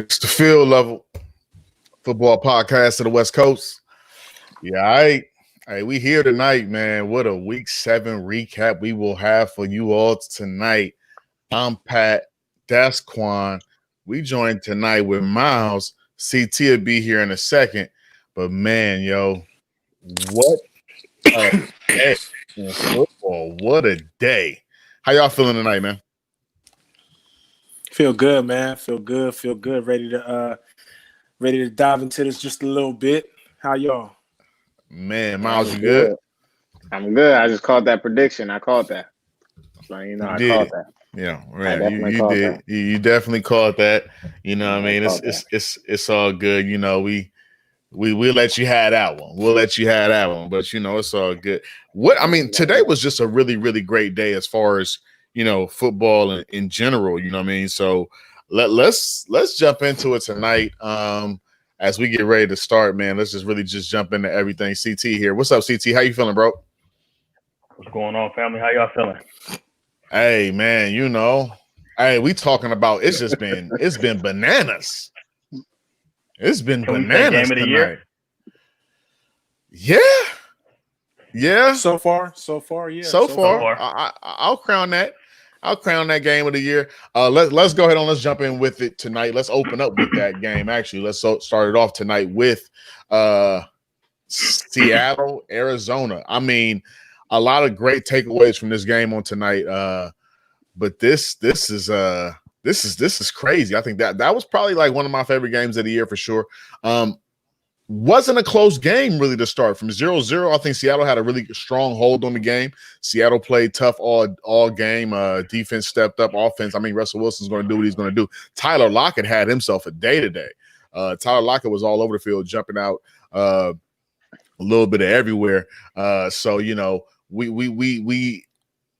It's the field level football podcast of the West Coast. Yeah, Hey, we here tonight, man. What a week 7 recap we will have for you all tonight. I'm Pat. That's Quan. We joined tonight with Miles. CT will be here in a second. But man, what a day in football. What a day. How y'all feeling tonight, man? Feel good, man. Feel good. Ready to dive into this just a little bit. How y'all? Man, Miles, you good? I'm good. I just called that prediction. I called that. So I called that. Yeah, right. You did. That. You definitely called that. You know what I mean? It's all good. You know, we'll let you have that one. But it's all good. Today was just a really, really great day as far as football in general. You know what I mean? So let's jump into it tonight. As we get ready to start, man, let's just jump into everything. CT here. What's up, CT? How you feeling, bro? What's going on, family? How y'all feeling? Hey, man, we talking about it's been bananas. It's been bananas game of the tonight. Year? Yeah. So far, yeah. So far. I'll crown that. Game of the year. Let's go ahead and let's jump in with it tonight. Let's open up with that game. Actually, let's start it off tonight with Seattle, Arizona. I mean, a lot of great takeaways from this game on tonight. But this is crazy. I think that was probably like one of my favorite games of the year for sure. Wasn't a close game really to start. From 0-0, I think Seattle had a really strong hold on the game. Seattle played tough all game. Defense stepped up. Offense, Russell Wilson's going to do what he's going to do. Tyler Lockett had himself a day today. Tyler Lockett was all over the field, jumping out a little bit of everywhere. We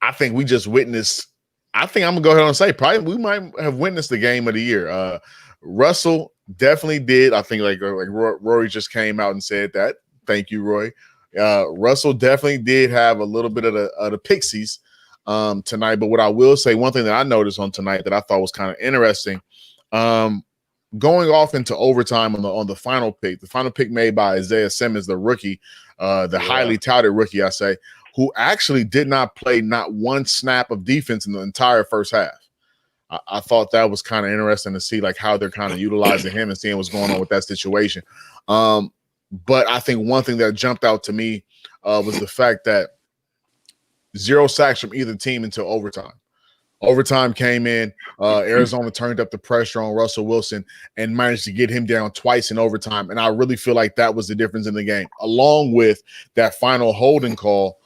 I think we just witnessed. I think I'm gonna go ahead and say probably we might have witnessed the game of the year. Russell definitely did. I think like Rory just came out and said that. Thank you, Roy. Russell definitely did have a little bit of the pixies tonight. But what I will say, one thing that I noticed on tonight that I thought was kind of interesting, going off into overtime on the final pick made by Isaiah Simmons, the rookie, highly touted rookie, I say, who actually did not play not one snap of defense in the entire first half. I thought that was kind of interesting to see like how they're kind of utilizing him and seeing what's going on with that situation. But I think one thing that jumped out to me was the fact that 0 sacks from either team until overtime. Overtime came in. Arizona turned up the pressure on Russell Wilson and managed to get him down twice in overtime. And I really feel like that was the difference in the game, along with that final holding call.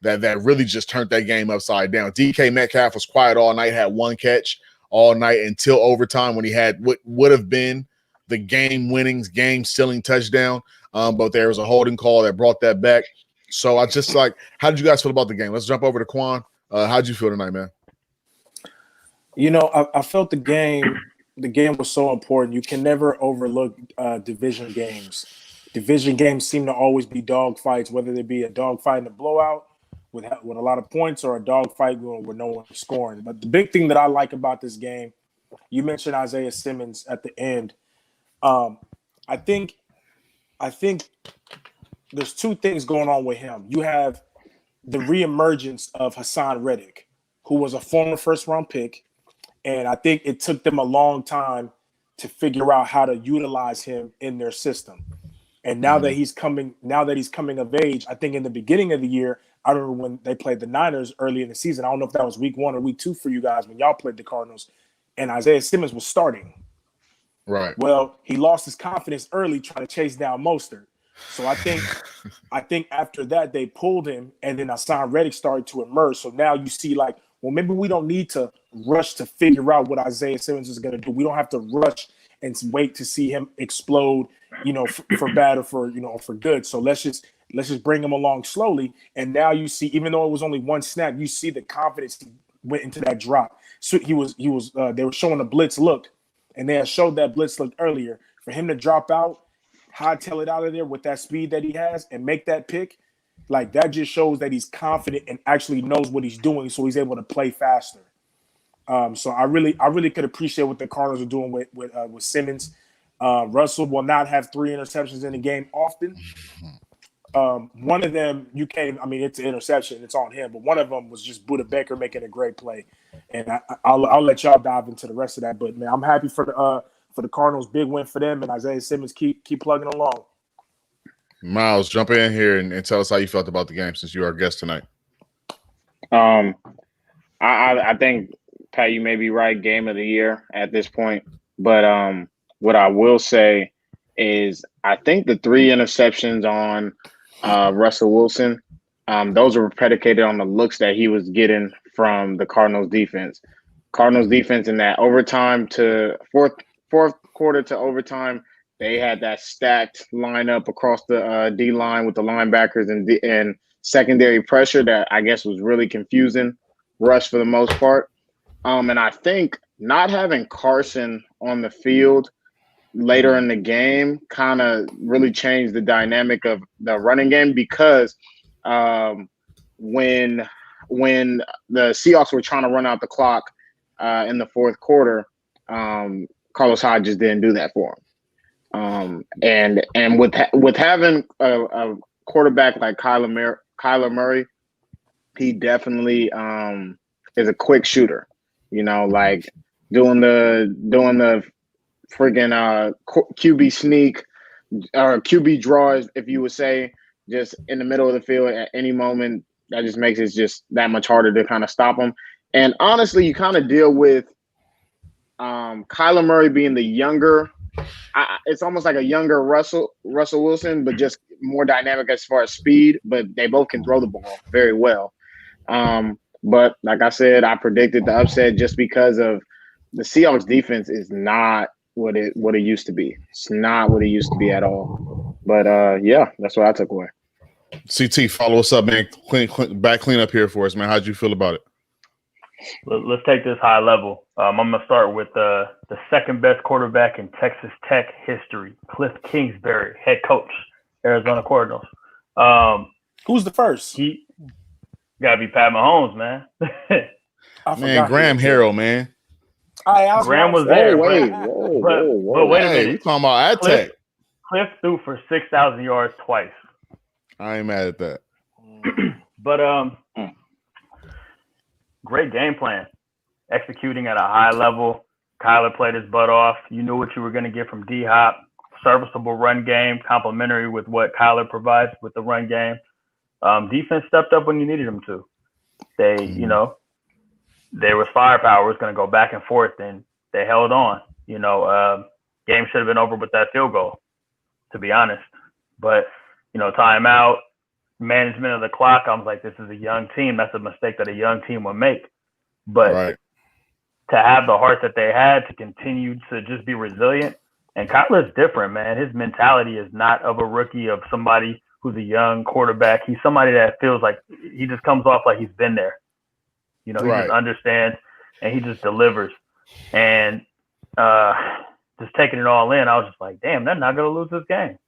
That really just turned that game upside down. DK Metcalf was quiet all night, had one catch all night until overtime when he had what would have been the game-winning, game-sealing touchdown. But there was a holding call that brought that back. So I just how did you guys feel about the game? Let's jump over to Quan. How did you feel tonight, man? I felt the game was so important. You can never overlook division games. Division games seem to always be dog fights, whether they be a dog fight in a blowout with a lot of points or a dog fight where no one's scoring. But the big thing that I like about this game, you mentioned Isaiah Simmons at the end. I think there's two things going on with him. You have the reemergence of Hassan Reddick, who was a former first-round pick, and I think it took them a long time to figure out how to utilize him in their system. And now that he's coming of age, I think in the beginning of the year, I remember when they played the Niners early in the season. I don't know if that was week 1 or week 2 for you guys when y'all played the Cardinals, and Isaiah Simmons was starting. Right. Well, he lost his confidence early trying to chase down Mostert. So I think after that they pulled him, and then Hassan Reddick started to emerge. So now you see maybe we don't need to rush to figure out what Isaiah Simmons is going to do. We don't have to rush and wait to see him explode, for bad or for good. So let's just bring him along slowly. And now you see, even though it was only one snap, you see the confidence he went into that drop. So they were showing a blitz look, and they had showed that blitz look earlier. For him to drop out, hightail it out of there with that speed that he has and make that pick, that just shows that he's confident and actually knows what he's doing, so he's able to play faster. So I really could appreciate what the Cardinals are doing with Simmons. Russell will not have 3 interceptions in the game often. One of them, you can't. I mean, it's an interception. It's on him. But one of them was just Budda Baker making a great play. And I'll let y'all dive into the rest of that. But man, I'm happy for the Cardinals. Big win for them. And Isaiah Simmons keep plugging along. Miles, jump in here and tell us how you felt about the game since you are our guest tonight. I think, Pat, you may be right. Game of the year at this point. But what I will say is I think the 3 interceptions on Russell Wilson, those were predicated on the looks that he was getting from the Cardinals defense. Cardinals defense in that overtime to fourth quarter to overtime, they had that stacked lineup across the D line with the linebackers and secondary pressure that I guess was really confusing Russ for the most part. And I think not having Carson on the field later in the game kind of really changed the dynamic of the running game because when the Seahawks were trying to run out the clock in the fourth quarter, Carlos Hyde just didn't do that for him. And with having a quarterback like Kyler Murray, he definitely is a quick shooter. You know, like doing the friggin' QB sneak or QB draws, if you would say, just in the middle of the field at any moment. That just makes it just that much harder to kind of stop him. And honestly, you kind of deal with Kyler Murray being the younger. It's almost like a younger Russell Wilson, but just more dynamic as far as speed. But they both can throw the ball very well. But like I said, I predicted the upset just because of the Seahawks defense is not what it used to be. It's not what it used to be at all. But yeah, that's what I took away. CT, follow us up, man. Clean up here for us, man. How'd you feel about it? Let's take this high level. I'm going to start with the second best quarterback in Texas Tech history, Cliff Kingsbury, head coach, Arizona Cardinals. Who's the first? He got to be Pat Mahomes, man. Man, Graham Harrell, man. Graham was there. Whoa. Wait a minute. We talking about ad tech. Cliff threw for 6,000 yards twice. I ain't mad at that. But great game plan, executing at a high level. Kyler played his butt off. You knew what you were going to get from D-Hop. Serviceable run game, complementary with what Kyler provides with the run game. Defense stepped up when you needed them to. They, there was firepower. It was going to go back and forth, and they held on. Game should have been over with that field goal, to be honest. But, timeout, management of the clock, I was like, this is a young team. That's a mistake that a young team would make. But to have the heart that they had to continue to just be resilient, and Kyler's different, man. His mentality is not of a rookie, of somebody who's a young quarterback. He's somebody that feels like he just comes off like he's been there. He just understands, and he just delivers. And just taking it all in, I was just like, damn, they're not going to lose this game.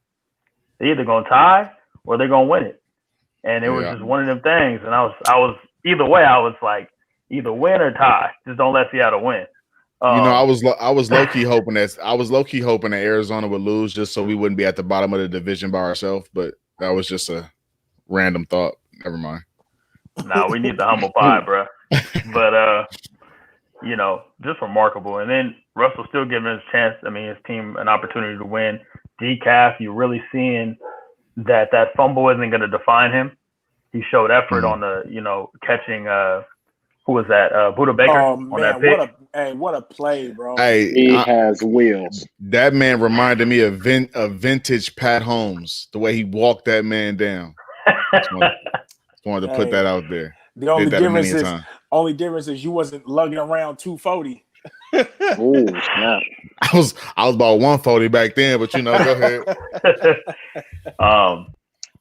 They're either going to tie or they're going to win it. And it was just one of them things. And I was either way, I was like, either win or tie. Just don't let Seattle win. I was low key hoping that Arizona would lose just so we wouldn't be at the bottom of the division by ourselves. But that was just a random thought. Never mind. Nah, we need the humble pie, bro. But just remarkable. And then Russell still giving his his team an opportunity to win. DCAF, you're really seeing that fumble isn't going to define him. He showed effort on the, catching. Who was that? Budda Baker on that pick. What a play, bro! Hey, he has wheels. That man reminded me of vintage Pat Holmes. The way he walked that man down. Just wanted to put that out there. The only difference is you wasn't lugging around 240. Ooh, snap. I was about 140 back then, but go ahead.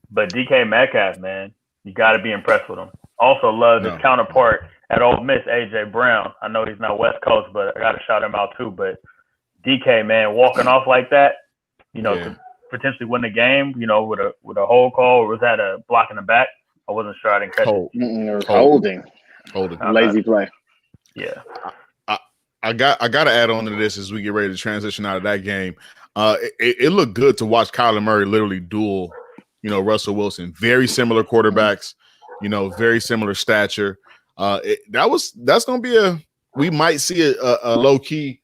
But DK Metcalf, man, you got to be impressed with him. Also love his counterpart at Ole Miss, AJ Brown. I know he's not West Coast, but I got to shout him out too. But DK, man, walking off like that, to potentially win the game, with a hold call, or was that a block in the back? I wasn't sure. I didn't catch it. Holding. Holding. Lazy play. Yeah. I got to add on to this as we get ready to transition out of that game. It looked good to watch Kyler Murray literally duel, Russell Wilson. Very similar quarterbacks, very similar stature. That's going to be we might see a low key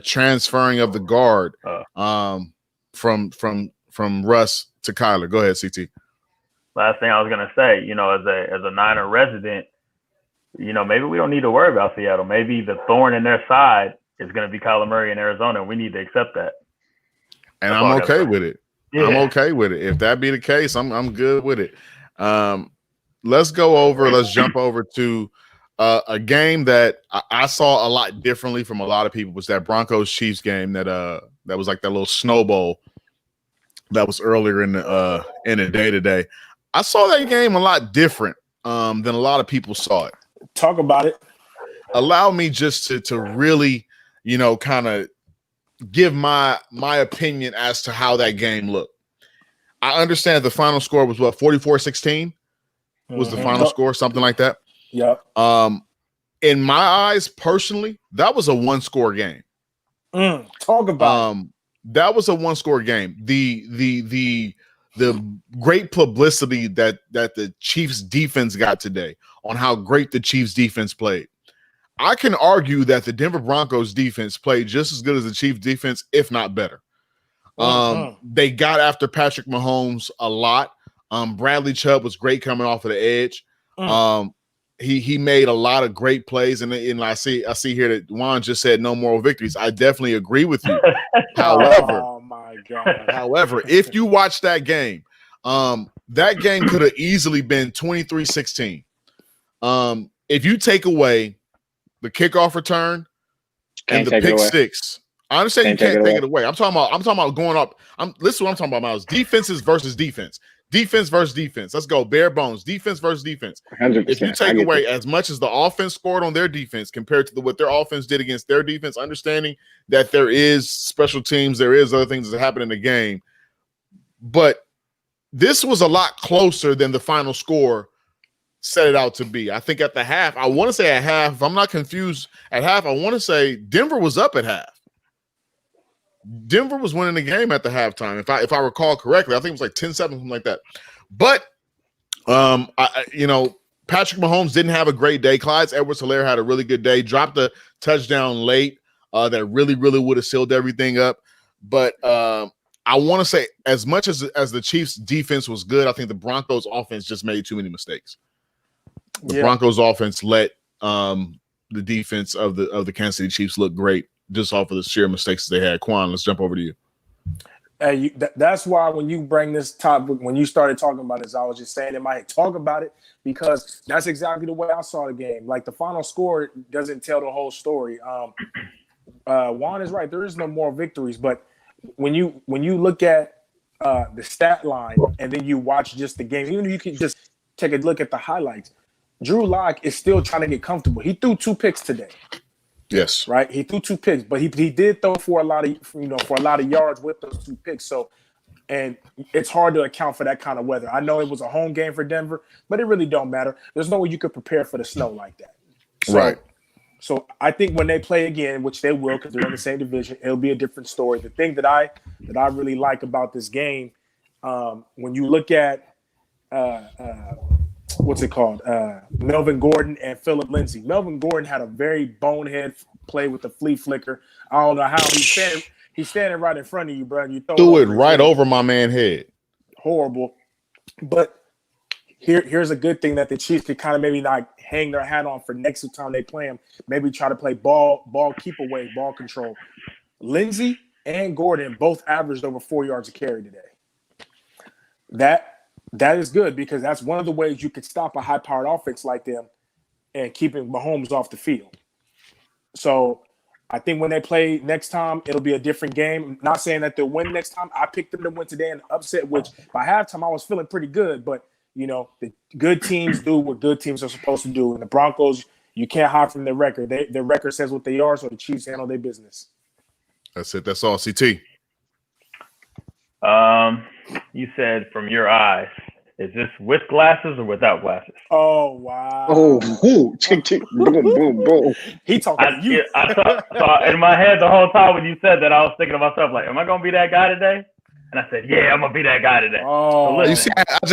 transferring of the guard from Russ to Kyler. Go ahead, CT. Last thing I was gonna say, as a Niner resident, maybe we don't need to worry about Seattle. Maybe the thorn in their side is going to be Kyler Murray in Arizona, and we need to accept that. And I'm okay with it. Yeah. I'm okay with it. If that be the case, I'm good with it. Let's jump over to a game that I saw a lot differently from a lot of people. Was that Broncos Chiefs game that was like that little snowball that was earlier in the day today. I saw that game a lot different than a lot of people saw it. Talk about it. Allow me just to really, kind of give my opinion as to how that game looked. I understand the final score was 44-16 was the final score, something like that. Yep. In my eyes, personally, that was a one-score game. Talk about it. That was a one-score game. The great publicity that the Chiefs defense got today on how great the Chiefs defense played. I can argue that the Denver Broncos defense played just as good as the Chiefs defense, if not better. They got after Patrick Mahomes a lot. Bradley Chubb was great coming off of the edge. He made a lot of great plays, and I see here that Juan just said no moral victories. I definitely agree with you. However, oh my God. However, if you watch that game could have easily been 23-16. If you take away the kickoff return and the pick six, I understand you can't take it away. I'm talking about going up. Listen, what I'm talking about, Miles. Defenses versus defense. Defense versus defense. Let's go. Bare bones. Defense versus defense. 100%. If you take away as much as the offense scored on their defense compared to what their offense did against their defense, understanding that there is special teams, there is other things that happen in the game. But this was a lot closer than the final score set it out to be. I think at the half, I want to say at half, if I'm not confused, at half, I want to say Denver was up at half. Denver was winning the game at the halftime, if I recall correctly. I think it was like 10-7, something like that. But Patrick Mahomes didn't have a great day. Clyde Edwards-Helaire had a really good day. Dropped a touchdown late that really, really would have sealed everything up. But I want to say, as much as the Chiefs' defense was good, I think the Broncos' offense just made too many mistakes. The Broncos' offense let the defense of the Kansas City Chiefs look great, just off of the sheer mistakes they had. Quan, let's jump over to you. Hey, that's why when you bring this topic, when you started talking about this, I was just saying in my head, talk about it, because that's exactly the way I saw the game. Like, the final score doesn't tell the whole story. Juan is right. There is no more victories, but when you look at the stat line and then you watch just the game, even if you can just take a look at the highlights, Drew Lock is still trying to get comfortable. He threw 2 picks today. Yes. Right. He threw 2 picks, but he did throw for a lot of yards with those 2 picks. So, and it's hard to account for that kind of weather. I know it was a home game for Denver, but it really don't matter. There's no way you could prepare for the snow like that. So, right. So I think when they play again, which they will, because they're in the same division, it'll be a different story. The thing that I really like about this game, when you look at what's it called? Melvin Gordon and Phillip Lindsay. Melvin Gordon had a very bonehead play with the flea flicker. I don't know how he's standing right in front of you, bro. You threw it right over my man's head. Horrible. But here's a good thing that the Chiefs could kind of maybe not hang their hat on for next time they play them. Maybe try to play ball keep away, ball control. Lindsay and Gordon both averaged over 4 yards a carry today. That is good, because that's one of the ways you could stop a high-powered offense like them and keeping Mahomes off the field. So I think when they play next time, it'll be a different game. I'm not saying that they'll win next time. I picked them to win today in an upset, which by halftime I was feeling pretty good. But, the good teams do what good teams are supposed to do. And the Broncos, you can't hide from their record. Their record says what they are, so the Chiefs handle their business. That's it. That's all. CT. You said from your eyes. Is this with glasses or without glasses? Oh wow. Oh, chick, chick, boom, boom, boom. He talking to you. So in my head the whole time when you said that, I was thinking to myself, like, am I gonna be that guy today? And I said, yeah, I'm gonna be that guy today. Oh, So You see,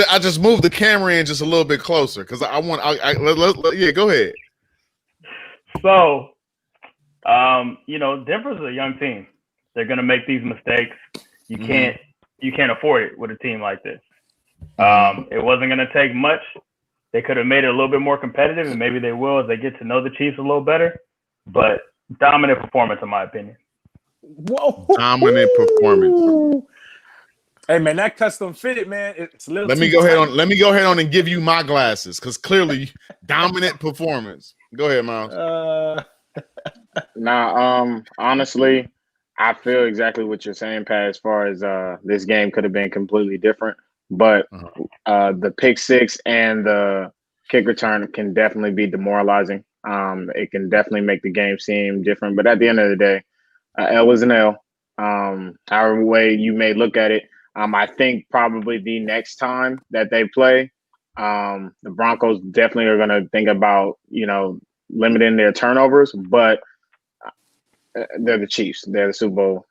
I just moved the camera in just a little bit closer because I want. Yeah, go ahead. So, Denver's a young team. They're gonna make these mistakes. You can't afford it with a team like this. It wasn't gonna take much. They could have made it a little bit more competitive, and maybe they will as they get to know the Chiefs a little better. But dominant performance, in my opinion. whoa. Dominant performance. Hey man, that custom fitted, man. It's a little. Let me too go ahead tight. on. Let me go ahead on and give you my glasses because clearly, dominant performance. Go ahead, Miles. Nah, honestly, I feel exactly what you're saying, Pat, as far as this game could have been completely different. But the pick six and the kick return can definitely be demoralizing. It can definitely make the game seem different. But at the end of the day, L is an L. However way you may look at it, I think probably the next time that they play, the Broncos definitely are going to think about, limiting their turnovers. But they're the Chiefs. They're the Super Bowl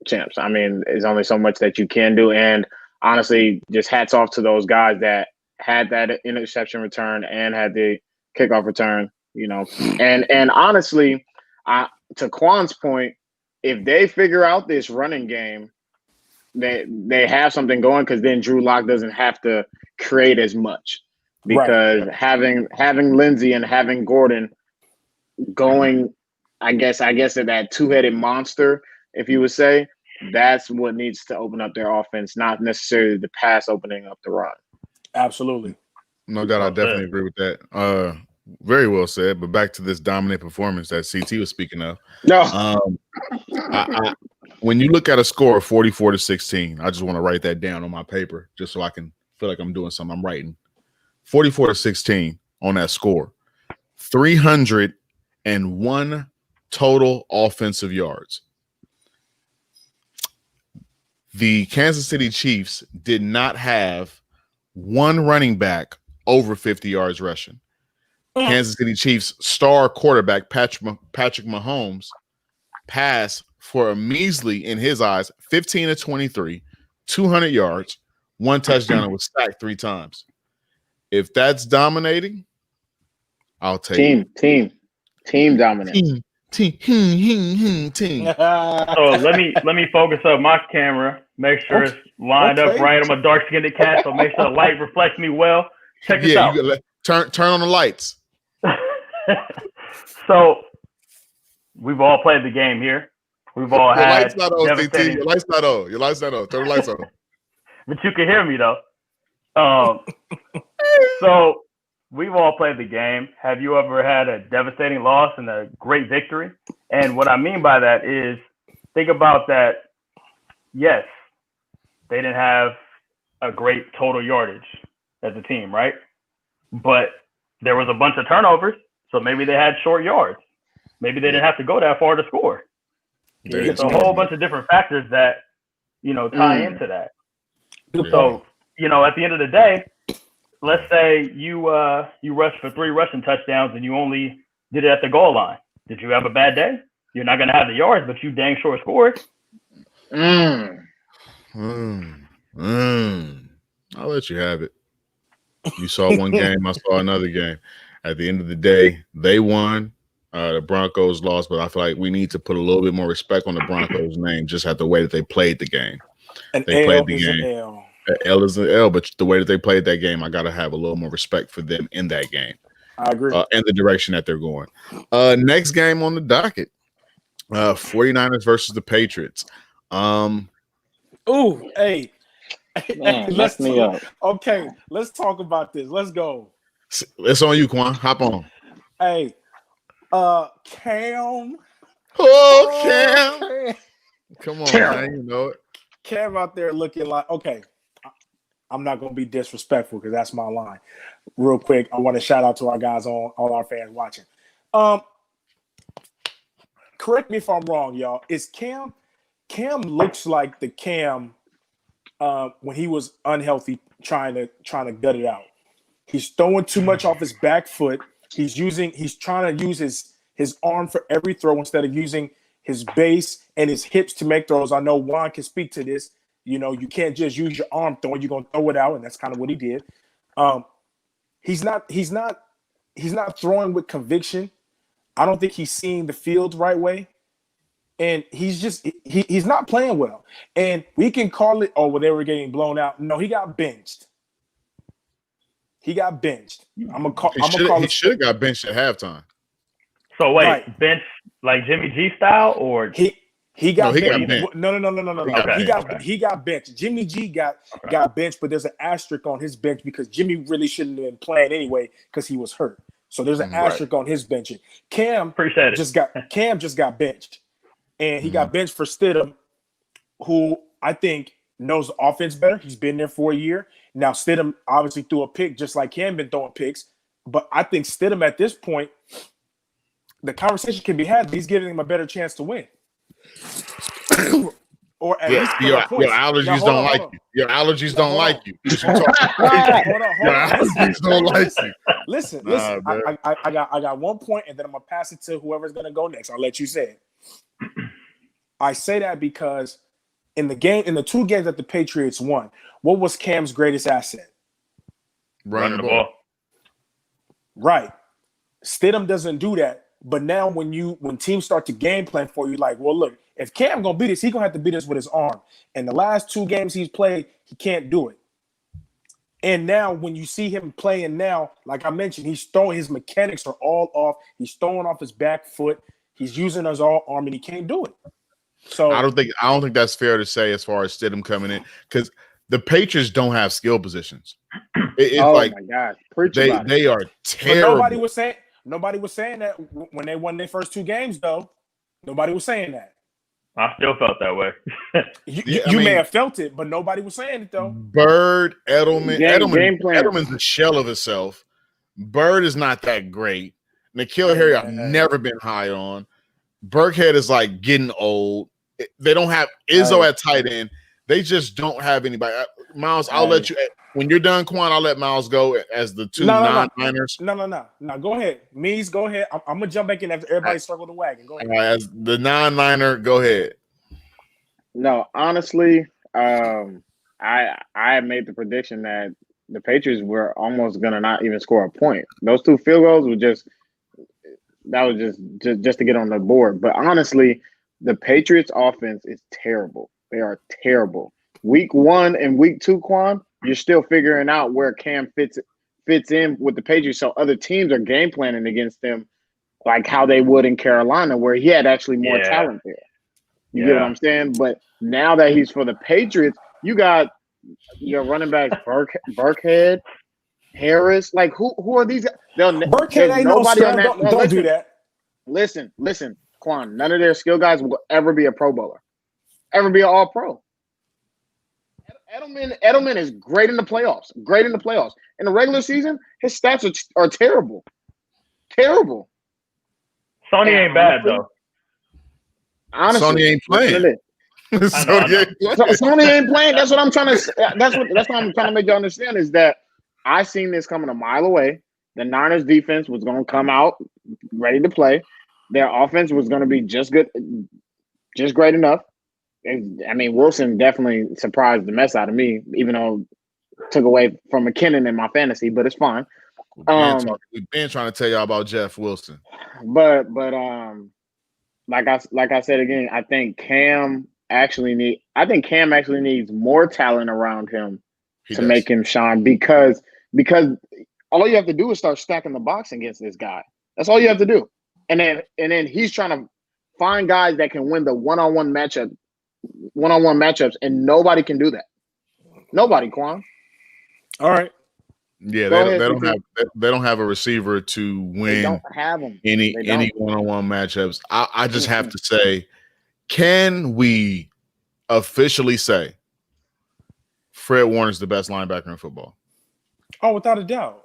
champs. I mean, there's only so much that you can do. And honestly, just hats off to those guys that had that interception return and had the kickoff return, And honestly, to Quan's point, if they figure out this running game, they have something going because then Drew Lock doesn't have to create as much because having Lindsey and having Gordon going, I guess that two-headed monster, if you would say, that's what needs to open up their offense, not necessarily the pass opening up the run. Absolutely. No doubt, I definitely agree with that. Very well said. But back to this dominant performance that CT was speaking of. No, when you look at a score of 44-16, I just want to write that down on my paper just so I can feel like I'm doing something. I'm writing 44-16 on that score. 301 total offensive yards. The Kansas City Chiefs did not have one running back over 50 yards rushing. Kansas City Chiefs star quarterback Patrick Mahomes passed for a measly, in his eyes, 15 of 23, 200 yards, one touchdown, and was sacked 3 times. If that's dominating, I'll take team dominance. Team. So let me focus up my camera, make sure it's lined up right. I'm a dark-skinned cat, so make sure the light reflects me well. Check this out. Turn on the lights. So we've all played the game here. We've all Your had lights not on, CT. Your lights not on. Turn the lights on. But you can hear me though. So we've all played the game. Have you ever had a devastating loss and a great victory? And what I mean by that is, think about that. Yes, they didn't have a great total yardage as a team, right? But there was a bunch of turnovers, so maybe they had short yards. Maybe they didn't have to go that far to score. It's a whole bunch of different factors that, tie into that. So, at the end of the day, let's say you rushed for 3 rushing touchdowns and you only did it at the goal line. Did you have a bad day? You're not going to have the yards, but you dang sure scored. I'll let you have it. You saw one game, I saw another game. At the end of the day, they won. The Broncos lost, but I feel like we need to put a little bit more respect on the Broncos' name just at the way that they played the game. Played the game. L is an L, but the way that they played that game, I got to have a little more respect for them in that game. I agree. And the direction that they're going. Next game on the docket, 49ers versus the Patriots. Hey. Man, mess me up. Okay, let's talk about this. Let's go. It's on you, Quan. Hop on. Hey, Cam. Cam. Come on, man. You know it. Cam out there looking like, okay, I'm not going to be disrespectful because that's my line. Real quick, I want to shout out to our guys, all our fans watching. Correct me if I'm wrong, y'all. Is Cam looks like the Cam when he was unhealthy, trying to gut it out. He's throwing too much off his back foot. He's trying to use his arm for every throw instead of using his base and his hips to make throws. I know Juan can speak to this. You know, you can't just use your arm throwing. You're gonna throw it out, and that's kind of what he did. He's not throwing with conviction. I don't think he's seeing the field the right way. And he's not playing well. And we can call it, well, they were getting blown out. No, he got benched. He got benched. He should have got benched at halftime. So wait, Right. bench like Jimmy G style, or he got got benched. benched. No. Okay. He got benched. Jimmy G got benched, but there's an asterisk on his bench because Jimmy really shouldn't have been playing anyway because he was hurt. So there's an asterisk on his benching. Cam just got benched. And he got benched for Stidham, who I think knows the offense better. He's been there for a year. Now, Stidham obviously threw a pick just like Cam been throwing picks. But I think Stidham at this point, the conversation can be had. He's giving him a better chance to win. Or at least your allergies don't like you. Your allergies don't like you. Your allergies don't like you. Listen. I got 1 point, and then I'm gonna pass it to whoever's gonna go next. I'll let you say it. I say that because in the 2 games that the Patriots won, what was Cam's greatest asset? Running the ball. Right. Stidham doesn't do that. But now when teams start to game plan for you, like, well, look, if Cam gonna beat us, he's gonna have to beat us with his arm. And the last 2 games he's played, he can't do it. And now when you see him playing now, like I mentioned, his mechanics are all off. He's throwing off his back foot. He's using his all arm, and he can't do it. So I don't think that's fair to say as far as Stidham coming in, because the Patriots don't have skill positions. It's like, my God, they are terrible. But nobody was saying that when they won their first 2 games, though. Nobody was saying that. I still felt that way. You may have felt it, but nobody was saying it though. Bird, Edelman, Edelman's a shell of himself. Bird is not that great. N'Keal Harry, I've never been high on. Burkhead is like getting old. They don't have Izzo at tight end. They just don't have anybody. Miles, I'll let you. When you're done, Quan, I'll let Miles go as the 2 non-Niners. No. Go ahead. Mees, go ahead. I'm going to jump back in after everybody circle the wagon. Go ahead. As the non-Niner, go ahead. No, honestly, I made the prediction that the Patriots were almost going to not even score a point. Those 2 field goals were just to get on the board. But honestly, the Patriots offense is terrible. They are terrible. Week 1 and week 2, Quan, you're still figuring out where Cam fits in with the Patriots. So other teams are game planning against them like how they would in Carolina, where he had actually more talent there. You get what I'm saying? But now that he's for the Patriots, you got your running backs, Burkhead, Harris. Like, who are these guys? Burkhead ain't no skill. Don't do that. Listen, Quan, none of their skill guys will ever be a Pro Bowler, ever be an All-Pro. Edelman is great in the playoffs. In the regular season, his stats are terrible. Terrible. Sony ain't bad though. Honestly, Sony ain't playing. Sony ain't playing. That's what I'm trying to. That's what I'm trying to make you understand is that I seen this coming a mile away. The Niners defense was going to come out ready to play. Their offense was going to be just good, just great enough. I mean, Wilson definitely surprised the mess out of me, even though it took away from McKinnon in my fantasy, but it's fine. We've been trying to tell y'all about Jeff Wilson. But like I said again, I think Cam actually needs more talent around him to make him shine because all you have to do is start stacking the box against this guy. That's all you have to do. And then he's trying to find guys that can win the one-on-one matchups, and nobody can do that. Nobody, Quan. All right. Yeah, they don't have a receiver to win. They don't have them. Any one-on-one matchups. I just have to say, can we officially say Fred Warner's the best linebacker in football? Oh, without a doubt.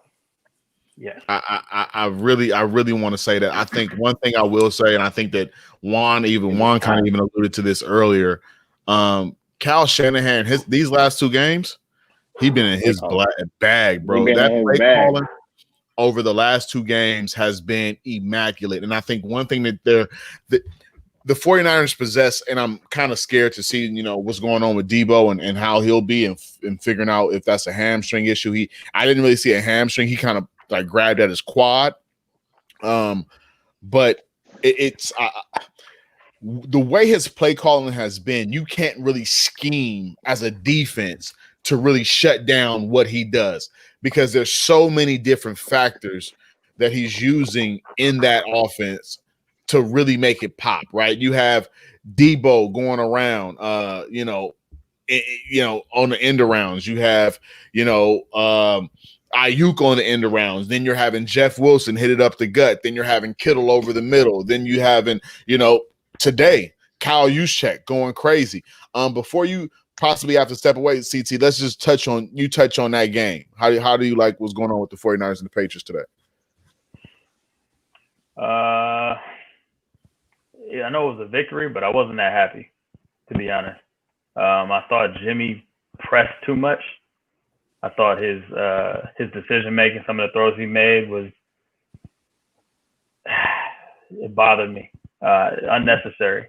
Yeah. I really want to say that. I think one thing I will say, and I think that Juan kind of even alluded to this earlier. Kyle Shanahan, these last 2 games, he been in his bag, bro. That play calling over the last 2 games has been immaculate. And I think one thing that the 49ers possess, and I'm kind of scared to see, what's going on with Debo and how he'll be and figuring out if that's a hamstring issue. I didn't really see a hamstring. He kind of like grabbed at his quad. But it's the way his play calling has been, you can't really scheme as a defense to really shut down what he does because there's so many different factors that he's using in that offense to really make it pop, right? You have Debo going around, on the end arounds. You have, Ayuk on the end arounds. Then you're having Jeff Wilson hit it up the gut. Then you're having Kittle over the middle. Then you having, today, Kyle Juszczyk going crazy. Before you possibly have to step away, CT, let's just touch on that game. How do you like what's going on with the 49ers and the Patriots today? Yeah, I know it was a victory, but I wasn't that happy, to be honest. I thought Jimmy pressed too much. I thought his decision making, some of the throws he made it bothered me. Unnecessary.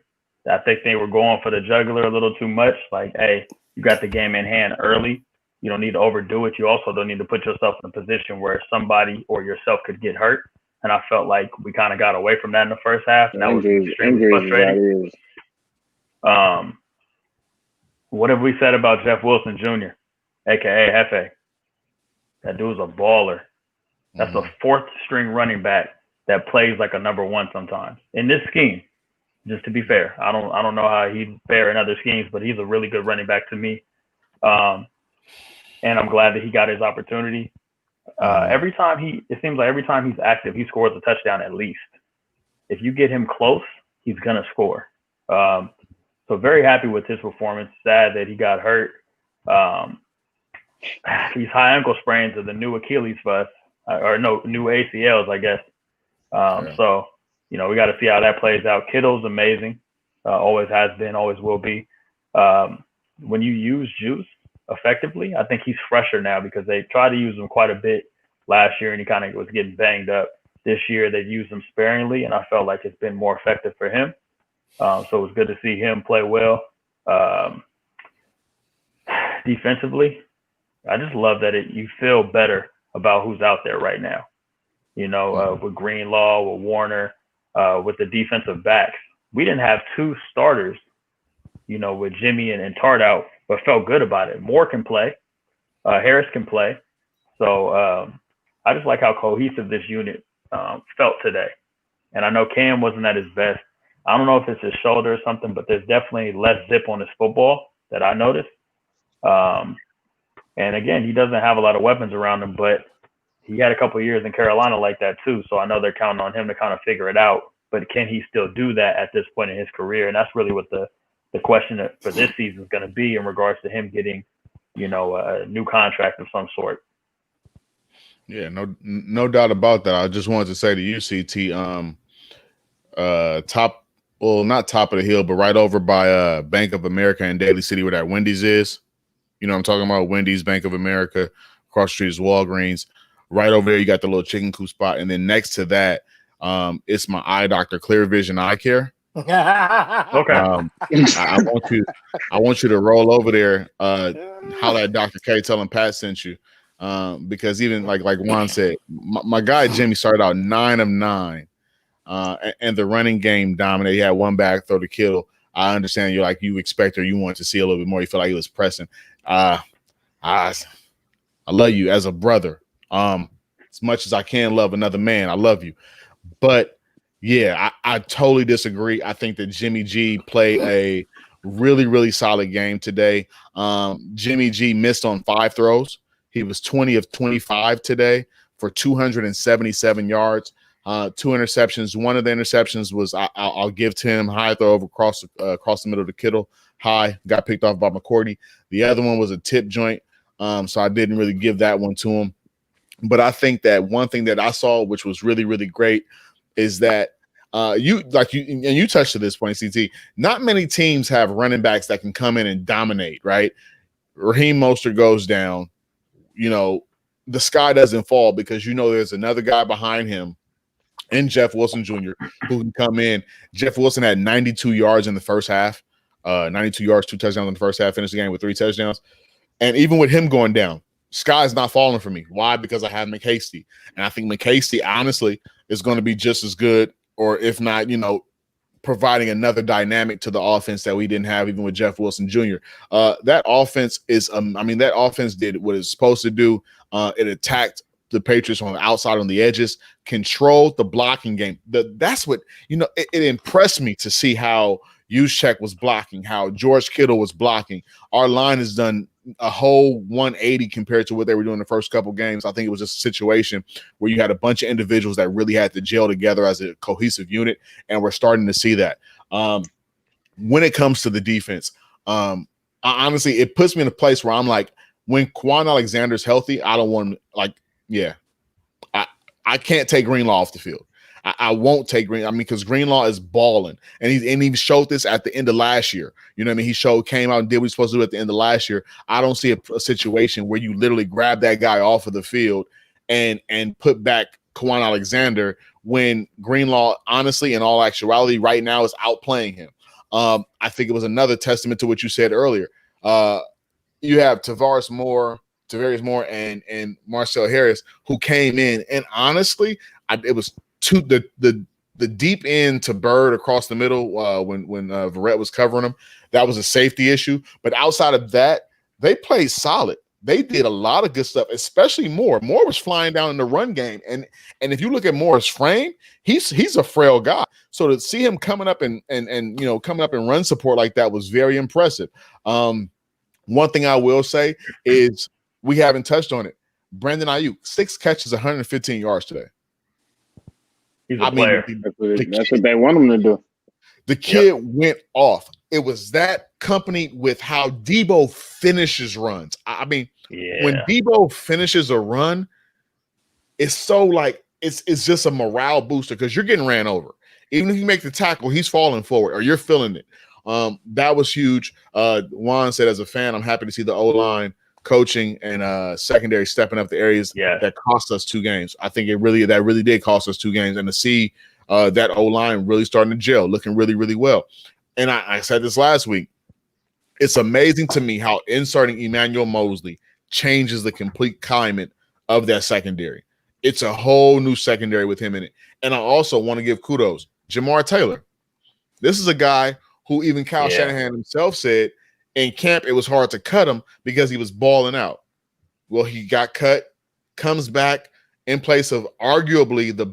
I think they were going for the jugular a little too much. Like, hey, you got the game in hand early. You don't need to overdo it. You also don't need to put yourself in a position where somebody or yourself could get hurt. And I felt like we kind of got away from that in the first half, and that was extremely frustrating. What have we said about Jeff Wilson Jr., a.k.a. Hefe? That dude's a baller. That's a 4th-string running back that plays like a number 1 sometimes. In this scheme, just to be fair, I don't know how he'd fare in other schemes, but he's a really good running back to me. And I'm glad that he got his opportunity. It seems like every time he's active, he scores a touchdown at least. If you get him close, he's gonna score. So very happy with his performance. Sad that he got hurt. These high ankle sprains are the new Achilles for us, new ACLs, I guess. So, we got to see how that plays out. Kittle's amazing. Always has been, always will be. When you use Juice effectively, I think he's fresher now because they tried to use him quite a bit last year and he kind of was getting banged up. This year, they've used him sparingly, and I felt like it's been more effective for him. So it was good to see him play well. Defensively, I just love that you feel better about who's out there right now. With Greenlaw, with Warner, with the defensive backs. We didn't have 2 starters, with Jimmy and Tart out, but felt good about it. Moore can play. Harris can play. So I just like how cohesive this unit felt today. And I know Cam wasn't at his best. I don't know if it's his shoulder or something, but there's definitely less zip on his football that I noticed. And again, he doesn't have a lot of weapons around him, but he had a couple of years in Carolina like that too. So I know they're counting on him to kind of figure it out. But can he still do that at this point in his career? And that's really what the question for this season is going to be in regards to him getting, a new contract of some sort. Yeah, no doubt about that. I just wanted to say to you, CT, not top of the hill, but right over by Bank of America in Daly City where that Wendy's is. You know what I'm talking about? Wendy's, Bank of America, across the street is Walgreens. Right over there, you got the little chicken coop spot. And then next to that, it's my eye doctor, Clear Vision Eye Care. Okay. I want you to roll over there, holla at Dr. K, tell him Pat sent you. Because even like Juan said, my guy Jimmy started out 9 of 9. And the running game dominated. He had one back throw to Kittle. I understand you expect or you want to see a little bit more. You feel like he was pressing. I love you as a brother. As much as I can love another man, I love you. But yeah, I totally disagree. I think that Jimmy G played a really, really solid game today. Jimmy G missed on 5 throws. He was 20 of 25 today for 277 yards. 2 interceptions. One of the interceptions was I'll give to him high throw over across the middle to Kittle. High got picked off by McCourty. The other one was a tip joint. So I didn't really give that one to him. But I think that one thing that I saw, which was really, really great, is that you touched to this point, CT. Not many teams have running backs that can come in and dominate, right? Raheem Mostert goes down, the sky doesn't fall because there's another guy behind him and Jeff Wilson Jr. who can come in. Jeff Wilson had 92 yards in the first half, 92 yards, 2 touchdowns in the first half, finished the game with 3 touchdowns. And even with him going down, sky's not falling for me. Why? Because I have McHasty. And I think McHasty, honestly, is going to be just as good, or if not, providing another dynamic to the offense that we didn't have even with Jeff Wilson Jr. That offense that offense did what it's supposed to do. It attacked the Patriots on the outside, on the edges, controlled the blocking game. That's what, it impressed me to see how Juszczyk was blocking, how George Kittle was blocking. Our line has done a whole 180 compared to what they were doing the first couple games. I think it was just a situation where you had a bunch of individuals that really had to gel together as a cohesive unit, and we're starting to see that. When it comes to the defense, honestly, it puts me in a place where I'm like, when Quan Alexander's healthy, I don't want him, I can't take Greenlaw off the field. I won't take because Greenlaw is balling, and he showed this at the end of last year. You know what I mean? He came out and did what he's supposed to do at the end of last year. I don't see a situation where you literally grab that guy off of the field and put back Quan Alexander when Greenlaw, honestly, in all actuality, right now is outplaying him. I think it was another testament to what you said earlier. You have Tavarius Moore, and Marcel Harris, who came in, and honestly, it was the deep end to Bird across the middle when Verrett was covering him. That was a safety issue, but outside of that, they played solid. They did a lot of good stuff, especially Moore. Moore was flying down in the run game, and if you look at Moore's frame, he's a frail guy. So to see him coming up and coming up in run support like that was very impressive. One thing I will say is we haven't touched on it. Brandon Ayuk, 6 catches, 115 yards today. He's a player. That's what they want him to do. The kid went off. It was that company with how Debo finishes runs. When Debo finishes a run, it's so it's just a morale booster because you're getting ran over. Even if you make the tackle, he's falling forward or you're feeling it. That was huge. Juan said, as a fan, I'm happy to see the O-line coaching and secondary stepping up the areas that cost us 2 games. I think that really did cost us 2 games, and to see that O-line really starting to gel, looking really, really well. And I said this last week, it's amazing to me how inserting Emmanuel Mosley changes the complete climate of that secondary. It's a whole new secondary with him in it. And I also want to give kudos. Jamar Taylor. This is a guy who even Kyle Shanahan himself said in camp it was hard to cut him because he was balling out. Well, he got cut, comes back in place of arguably the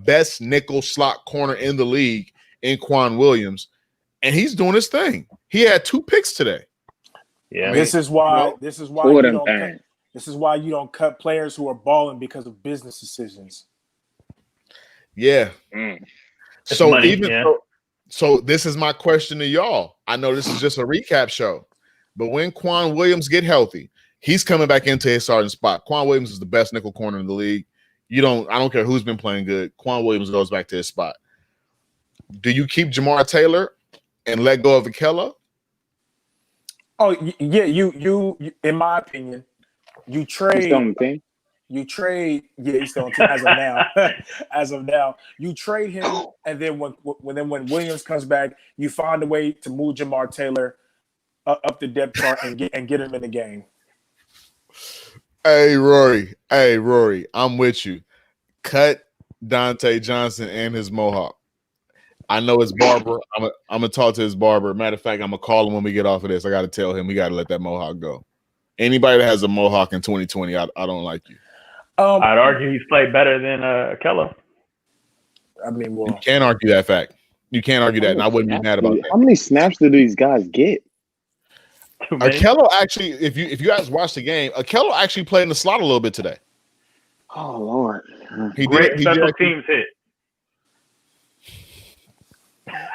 best nickel slot corner in the league in Quan Williams, and he's doing his thing. He had 2 picks today. Yeah, this is why you don't cut players who are balling because of business decisions. Yeah. So money, so this is my question to y'all. I know this is just a recap show, but when Quan Williams get healthy, he's coming back into his starting spot. Quan Williams is the best nickel corner in the league. I don't care who's been playing good. Quan Williams goes back to his spot. Do you keep Jamar Taylor and let go of Akella? Oh yeah, you in my opinion, you trade. You trade, he's still on team as of now. As of now, you trade him, and then when Williams comes back, you find a way to move Jamar Taylor up the depth chart and get him in the game. Hey Rory, I'm with you. Cut Dante Johnson and his mohawk. I know his barber. I'm gonna talk to his barber. Matter of fact, I'm gonna call him when we get off of this. I got to tell him we got to let that mohawk go. Anybody that has a mohawk in 2020, I don't like you. I'd argue he's played better than Kello. You can't argue that fact. You can't argue that, and I wouldn't be mad about that. How many snaps do these guys get? Kello actually, if you guys watch the game, Kello actually played in the slot a little bit today. Oh Lord, Great special teams hit.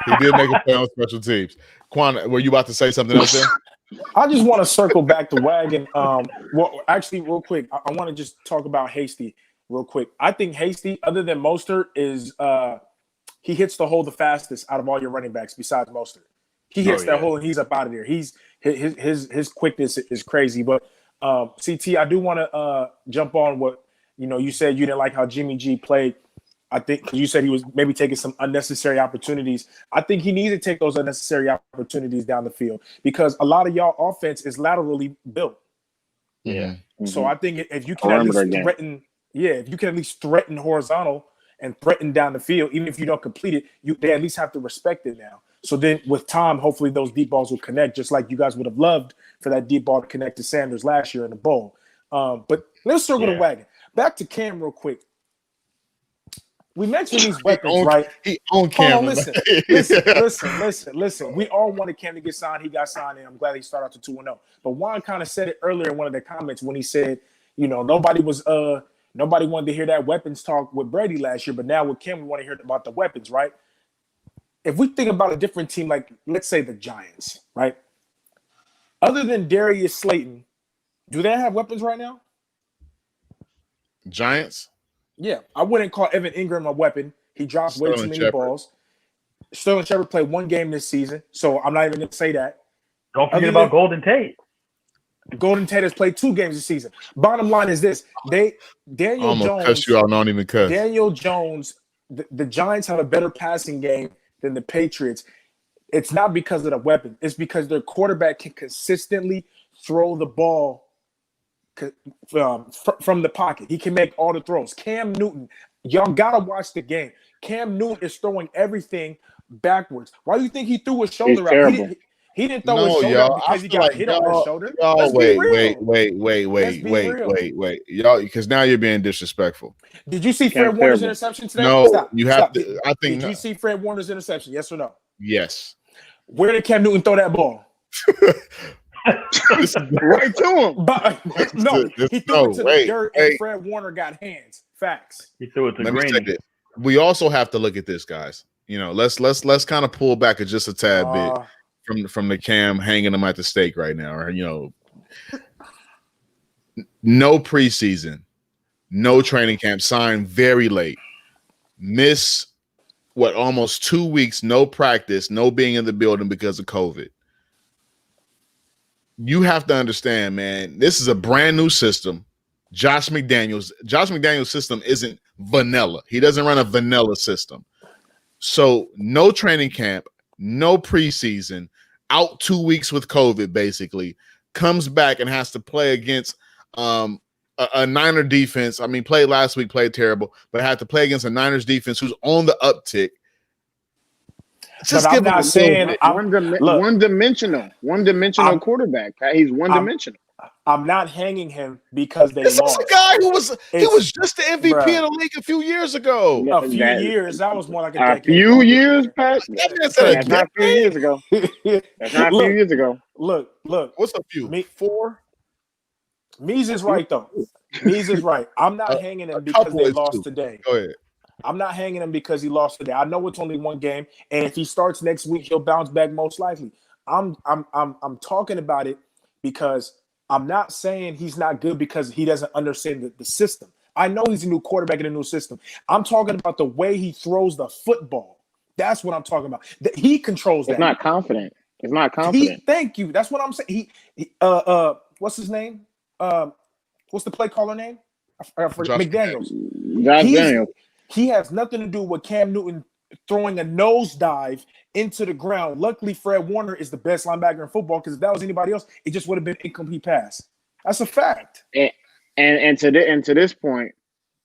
He did make a play on special teams. Quan, were you about to say something else there? I just want to circle back the wagon. Well, actually, real quick, I want to just talk about Hasty real quick. I think Hasty, other than Mostert, is he hits the hole the fastest out of all your running backs besides Mostert. He hits that hole and he's up out of there. His quickness is crazy. But CT, I do want to jump on what you said. You didn't like how Jimmy G played. I think you said he was maybe taking some unnecessary opportunities. I think he needs to take those unnecessary opportunities down the field because a lot of y'all offense is laterally built. Yeah. Mm-hmm. So I think if you can at least threaten horizontal and threaten down the field, even if you don't complete it, they at least have to respect it now. So then with time, hopefully those deep balls will connect, just like you guys would have loved for that deep ball to connect to Sanders last year in the bowl. But let's circle the wagon. Back to Cam real quick. We mentioned these weapons, right? He owned Cam. Listen. We all wanted Cam to get signed. He got signed, and I'm glad he started out to 2-0. But Juan kind of said it earlier in one of the comments when he said, nobody wanted to hear that weapons talk with Brady last year, but now with Cam, we want to hear about the weapons, right? If we think about a different team, like let's say the Giants, right? Other than Darius Slayton, do they have weapons right now? Giants? Yeah, I wouldn't call Evan Ingram a weapon. He drops way too many balls. Sterling Shepard played one game this season, so I'm not even going to say that. Don't forget about Golden Tate. Golden Tate has played 2 games this season. Bottom line is this: Daniel Jones. Cuss you out, don't even cuss. Daniel Jones. The Giants have a better passing game than the Patriots. It's not because of the weapon. It's because their quarterback can consistently throw the ball from the pocket. He can make all the throws. Cam Newton, y'all gotta watch the game. Cam Newton is throwing everything backwards. Why do you think he threw his shoulder out? He didn't throw his shoulder out because he got hit on his shoulder. Wait. Y'all, because now you're being disrespectful. Did you see Fred Warner's interception today? No, Stop. you have to. I think. Did you see Fred Warner's interception? Yes or no? Yes. Where did Cam Newton throw that ball? Right to him. But no, he threw it to the dirt, and Fred Warner got hands. Facts. He threw it to Let me Green. say this. We also have to look at this, guys. Let's kind of pull back just a tad bit from the Cam hanging him at the stake right now, or no preseason, no training camp, signed very late, miss almost 2 weeks, no practice, no being in the building because of COVID. You have to understand, man, this is a brand new system. Josh McDaniels' system isn't vanilla. He doesn't run a vanilla system. So no training camp, no preseason, out 2 weeks with COVID, basically, comes back and has to play against a Niner defense. I mean, played last week, played terrible, but had to play against a Niners defense who's on the uptick. Just I'm not saying one-dimensional quarterback. He's one-dimensional. I'm not hanging him because they lost. This is a guy who was just the MVP of the league a few years ago. A few years. That was more like a few years, Pat. That's not a few years ago. That's not a few years ago. Look. What's a few? 4? Mees is right, though. Mees is right. I'm not hanging him because they lost today. Go ahead. I'm not hanging him because he lost today. I know it's only one game, and if he starts next week, he'll bounce back most likely. I'm talking about it because I'm not saying he's not good because he doesn't understand the system. I know he's a new quarterback in a new system. I'm talking about the way he throws the football. That's what I'm talking about. He controls that. It's not confident. Thank you. That's what I'm saying. What's his name? What's the play caller name? McDaniels. Josh Daniels. He has nothing to do with Cam Newton throwing a nosedive into the ground. Luckily, Fred Warner is the best linebacker in football because if that was anybody else, it just would have been an incomplete pass. That's a fact. And to this point,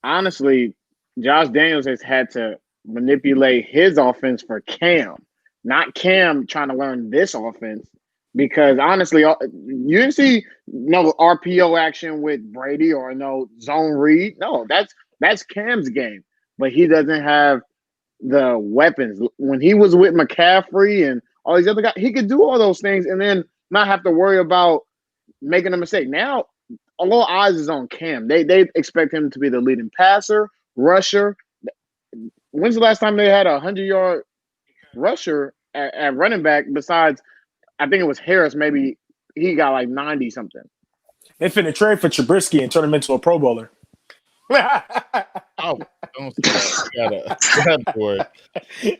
honestly, Josh Daniels has had to manipulate his offense for Cam, not Cam trying to learn this offense. Because honestly, you didn't see no RPO action with Brady or no zone read. No, that's Cam's game. But he doesn't have the weapons. When he was with McCaffrey and all these other guys, he could do all those things and then not have to worry about making a mistake. Now, all eyes is on Cam. They expect him to be the leading passer, rusher. When's the last time they had a 100-yard rusher at running back besides, I think it was Harris, maybe he got like 90-something. They finna trade for Trubisky and turn him into a Pro Bowler. Oh, Don't say that. You gotta for it.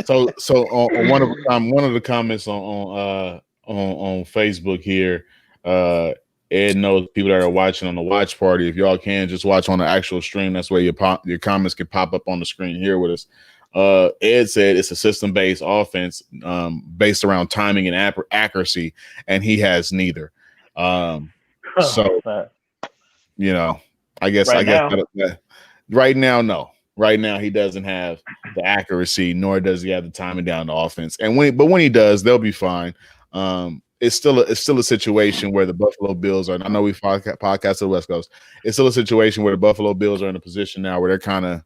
So on one of the comments on Facebook here, Ed knows people that are watching on the watch party. If y'all can just watch on the actual stream, that's where your comments can pop up on the screen here with us. Ed said it's a system-based offense based around timing and accuracy, and he has neither. So you know, I guess right now, no. Right now, he doesn't have the accuracy, nor does he have the timing down the offense. And when he does, they'll be fine. It's still a situation where the Buffalo Bills are. And I know we podcast to the West Coast. It's still a situation where the Buffalo Bills are in a position now where they're kind of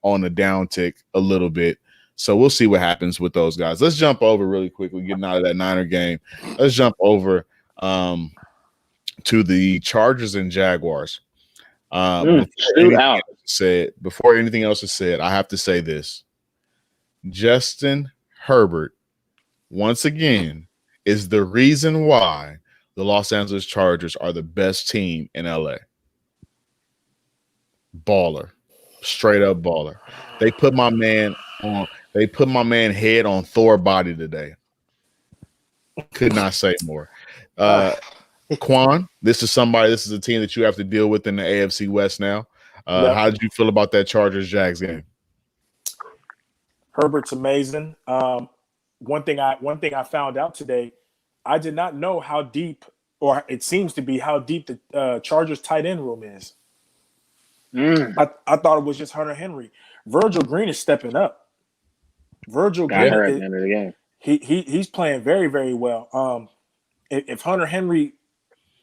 on the downtick a little bit. So we'll see what happens with those guys. Let's jump over really quickly, getting out of that Niner game. Let's jump over to the Chargers and Jaguars. Before anything else is said, I have to say this. Justin Herbert, once again, is the reason why the Los Angeles Chargers are the best team in LA. Baller. Straight up baller. They put my man head on Thor body today. Could not say more. Quan, this is a team that you have to deal with in the AFC West now. How did you feel about that Chargers-Jags game? Herbert's amazing. One thing I found out today, I did not know how deep, or it seems to be how deep the Chargers tight end room is. I thought it was just Hunter Henry. Virgil Green is stepping up. Virgil Green, at the end of the game. He's playing very, very well. If Hunter Henry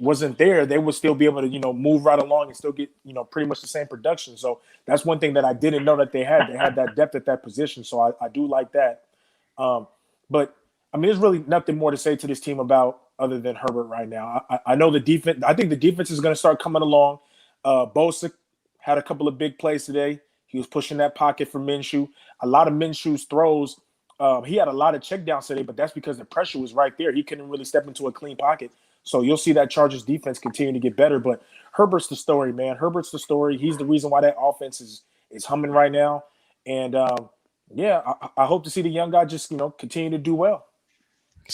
wasn't there, they would still be able to, move right along and still get, pretty much the same production. So that's one thing that I didn't know that they had. They had that depth at that position. So I do like that. But I mean, there's really nothing more to say to this team about other than Herbert right now. I know the defense. I think the defense is going to start coming along. Bosa had a couple of big plays today. He was pushing that pocket for Minshew. A lot of Minshew's throws. He had a lot of checkdowns today, but that's because the pressure was right there. He couldn't really step into a clean pocket. So you'll see that Chargers defense continue to get better. But Herbert's the story, man. Herbert's the story. He's the reason why that offense is humming right now. And I hope to see the young guy just continue to do well.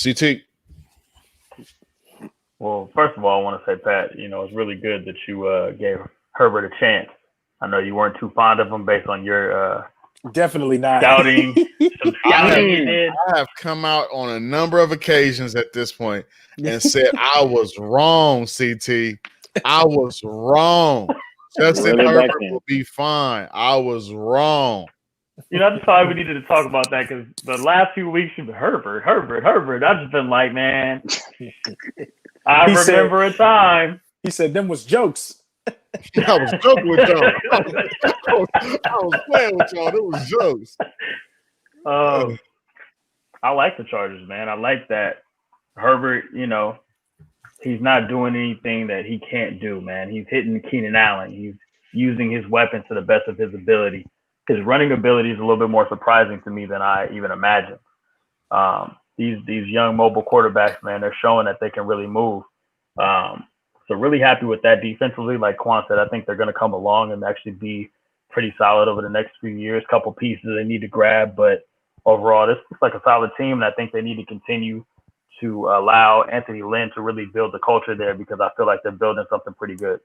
CT. Well, first of all, I want to say, Pat, it's really good that you gave Herbert a chance. I know you weren't too fond of him based on your definitely not scouting. I have come out on a number of occasions at this point and said I was wrong, CT. I was wrong. Justin Herbert will be fine. I was wrong. That's why we needed to talk about that, because the last few weeks you've been Herbert. I've just been like, man, I remember a time. He said them was jokes. I was joking with y'all. I was playing with y'all. It was jokes. I like the Chargers, man. I like that Herbert, he's not doing anything that he can't do, man. He's hitting Keenan Allen. He's using his weapons to the best of his ability. His running ability is a little bit more surprising to me than I even imagined. These young mobile quarterbacks, man, they're showing that they can really move. So really happy with that defensively. Like Quan said, I think they're going to come along and actually be pretty solid over the next few years. Couple pieces they need to grab, but overall, this looks like a solid team, and I think they need to continue to allow Anthony Lynn to really build the culture there, because I feel like they're building something pretty good.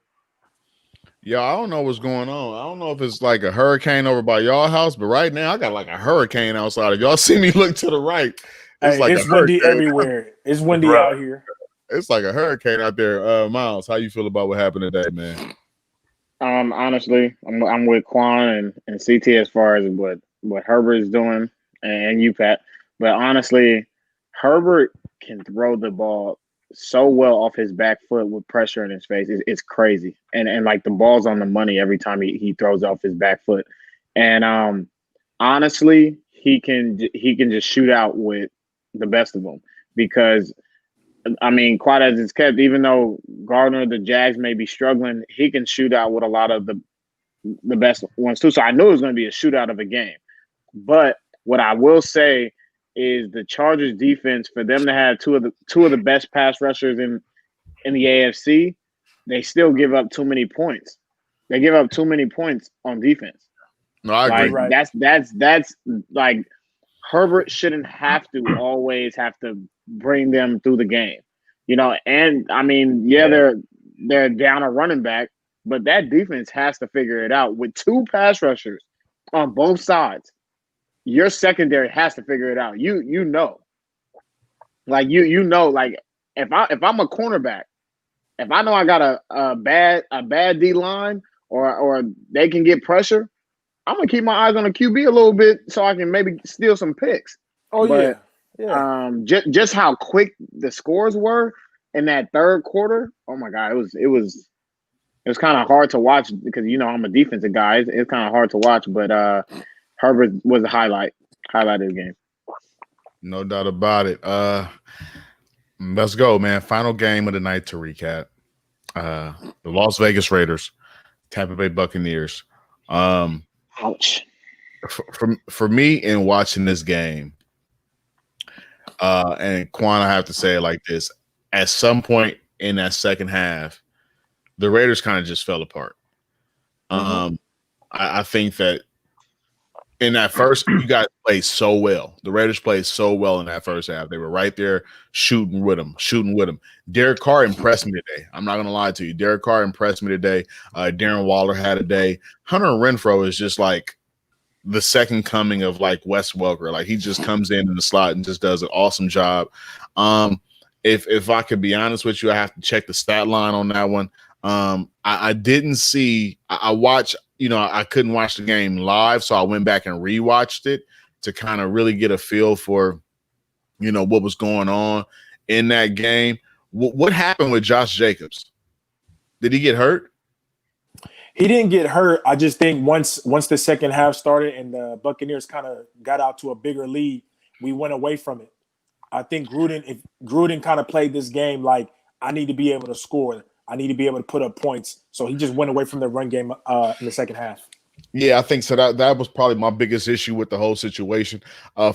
Yeah, I don't know what's going on. I don't know if it's like a hurricane over by y'all house, but right now I got like a hurricane outside. If y'all see me look to the right, it's windy everywhere. It's windy out here. It's like a hurricane out there. Miles, how you feel about what happened today, man? Honestly, I'm with Quan and CT as far as what Herbert is doing, and you, Pat. But honestly, Herbert can throw the ball so well off his back foot with pressure in his face. It's crazy. And like the ball's on the money every time he throws off his back foot. And honestly, he can just shoot out with the best of them, because I mean, quite as it's kept, even though Gardner, the Jags may be struggling, he can shoot out with a lot of the best ones too. So I knew it was going to be a shootout of a game. But what I will say is the Chargers defense, for them to have two of the best pass rushers in the AFC, they still give up too many points. They give up too many points on defense. No, I Like agree. Right. that's like Herbert shouldn't have to always have to bring them through the game. And I mean, they're down a running back, but that defense has to figure it out with two pass rushers on both sides. Your secondary has to figure it out. Like like if I'm a cornerback, if I know I got a bad D line or they can get pressure, I'm gonna keep my eyes on the QB a little bit so I can maybe steal some picks. Oh But yeah. just how quick the scores were in that third quarter. Oh my God, it was kind of hard to watch because I'm a defensive guy. It's kind of hard to watch, but Herbert was a highlight of the game. No doubt about it. Let's go, man. Final game of the night to recap. The Las Vegas Raiders, Tampa Bay Buccaneers. Ouch. For me in watching this game, and Quan, I have to say it like this: at some point in that second half, the Raiders kind of just fell apart. I think that in that first, you guys played so well. The Raiders played so well in that first half. They were right there shooting with them. Derek Carr impressed me today. I'm not going to lie to you. Derek Carr impressed me today. Darren Waller had a day. Hunter Renfrow is just like the second coming of like Wes Welker. Like he just comes in the slot and just does an awesome job. If I could be honest with you, I have to check the stat line on that one. I didn't see. I watched. I couldn't watch the game live, so I went back and rewatched it to kind of really get a feel for, what was going on in that game. What happened with Josh Jacobs? Did he get hurt? He didn't get hurt. I just think once the second half started and the Buccaneers kind of got out to a bigger lead, we went away from it. I think Gruden kind of played this game like, I need to be able to score. I need to be able to put up points. So he just went away from the run game in the second half. Yeah, I think so. That was probably my biggest issue with the whole situation.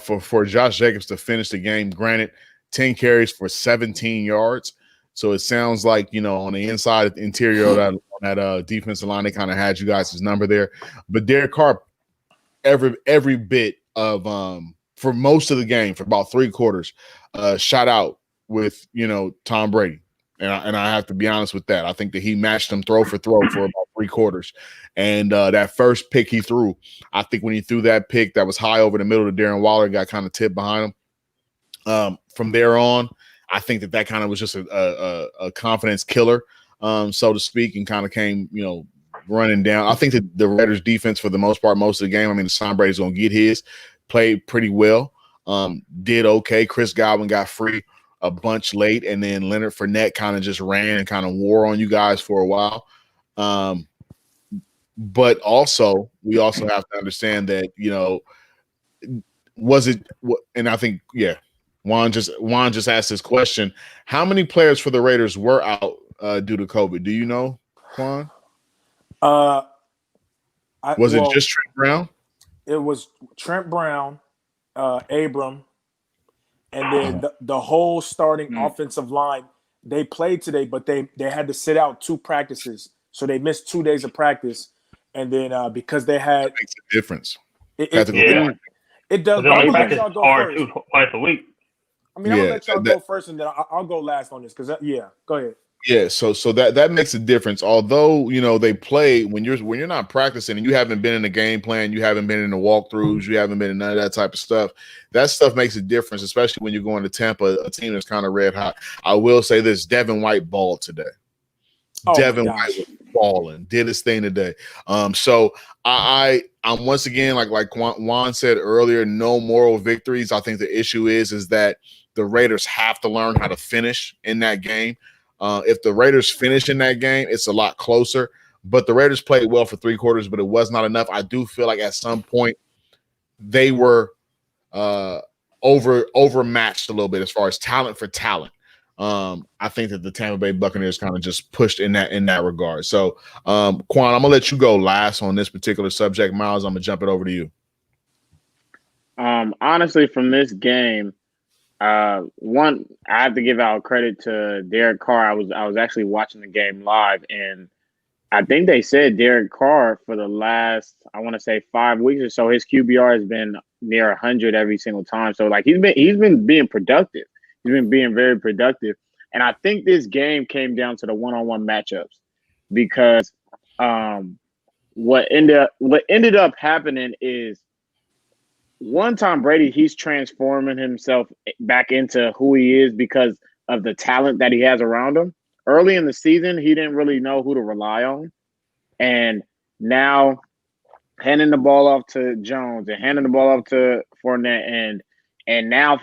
For Josh Jacobs to finish the game, granted, 10 carries for 17 yards. So it sounds like, on the inside, the interior of that defensive line, they kind of had you guys' number there. But Derek Carr, every bit of for most of the game, for about 3 quarters, shot out with Tom Brady. And I have to be honest with that. I think that he matched him throw for throw for about 3 quarters. And that first pick he threw, I think when he threw that pick that was high over the middle to Darren Waller, got kind of tipped behind him. From there on, I think that kind of was just a confidence killer, so to speak, and kind of came, running down. I think that the Raiders defense, for the most part, most of the game, I mean, Tom Brady's going to get his, played pretty well, did okay. Chris Godwin got free a bunch late, and then Leonard Fournette kind of just ran and kind of wore on you guys for a while. But also, we also have to understand that, was it – and I think, yeah, Juan just asked this question. How many players for the Raiders were out due to COVID? Do you know, Juan? Was it just Trent Brown? It was Trent Brown, Abram, and then the whole starting offensive line. They played today, but they had to sit out 2 practices. So they missed 2 days of practice. And then because they had – That makes a difference. It does. I'm going to let y'all go first. Twice a week. I mean, I'm going to let y'all go first, and then I'll go last on this because, go ahead. Yeah, so that makes a difference. Although, they play when you're not practicing and you haven't been in the game plan, you haven't been in the walkthroughs, you haven't been in none of that type of stuff. That stuff makes a difference, especially when you're going to Tampa, a team that's kind of red hot. I will say this: Devin White balled today. Devin White was balling, did his thing today. So I'm once again, like Juan said earlier, no moral victories. I think the issue is that the Raiders have to learn how to finish in that game. If the Raiders finish in that game, it's a lot closer. But the Raiders played well for 3 quarters, but it was not enough. I do feel like at some point they were overmatched a little bit as far as talent for talent. I think that the Tampa Bay Buccaneers kind of just pushed in that regard. So, Quan, I'm gonna let you go last on this particular subject. Miles, I'm gonna jump it over to you. Honestly, from this game. One, I have to give out credit to Derek Carr. I was actually watching the game live, and I think they said Derek Carr for the last, I want to say 5 weeks or so, his QBR has been near 100 every single time. So like he's been being productive. He's been being very productive. And I think this game came down to the one-on-one matchups because what ended up happening is one, Tom Brady, he's transforming himself back into who he is because of the talent that he has around him. Early in the season, he didn't really know who to rely on. And now handing the ball off to Jones and handing the ball off to Fournette and now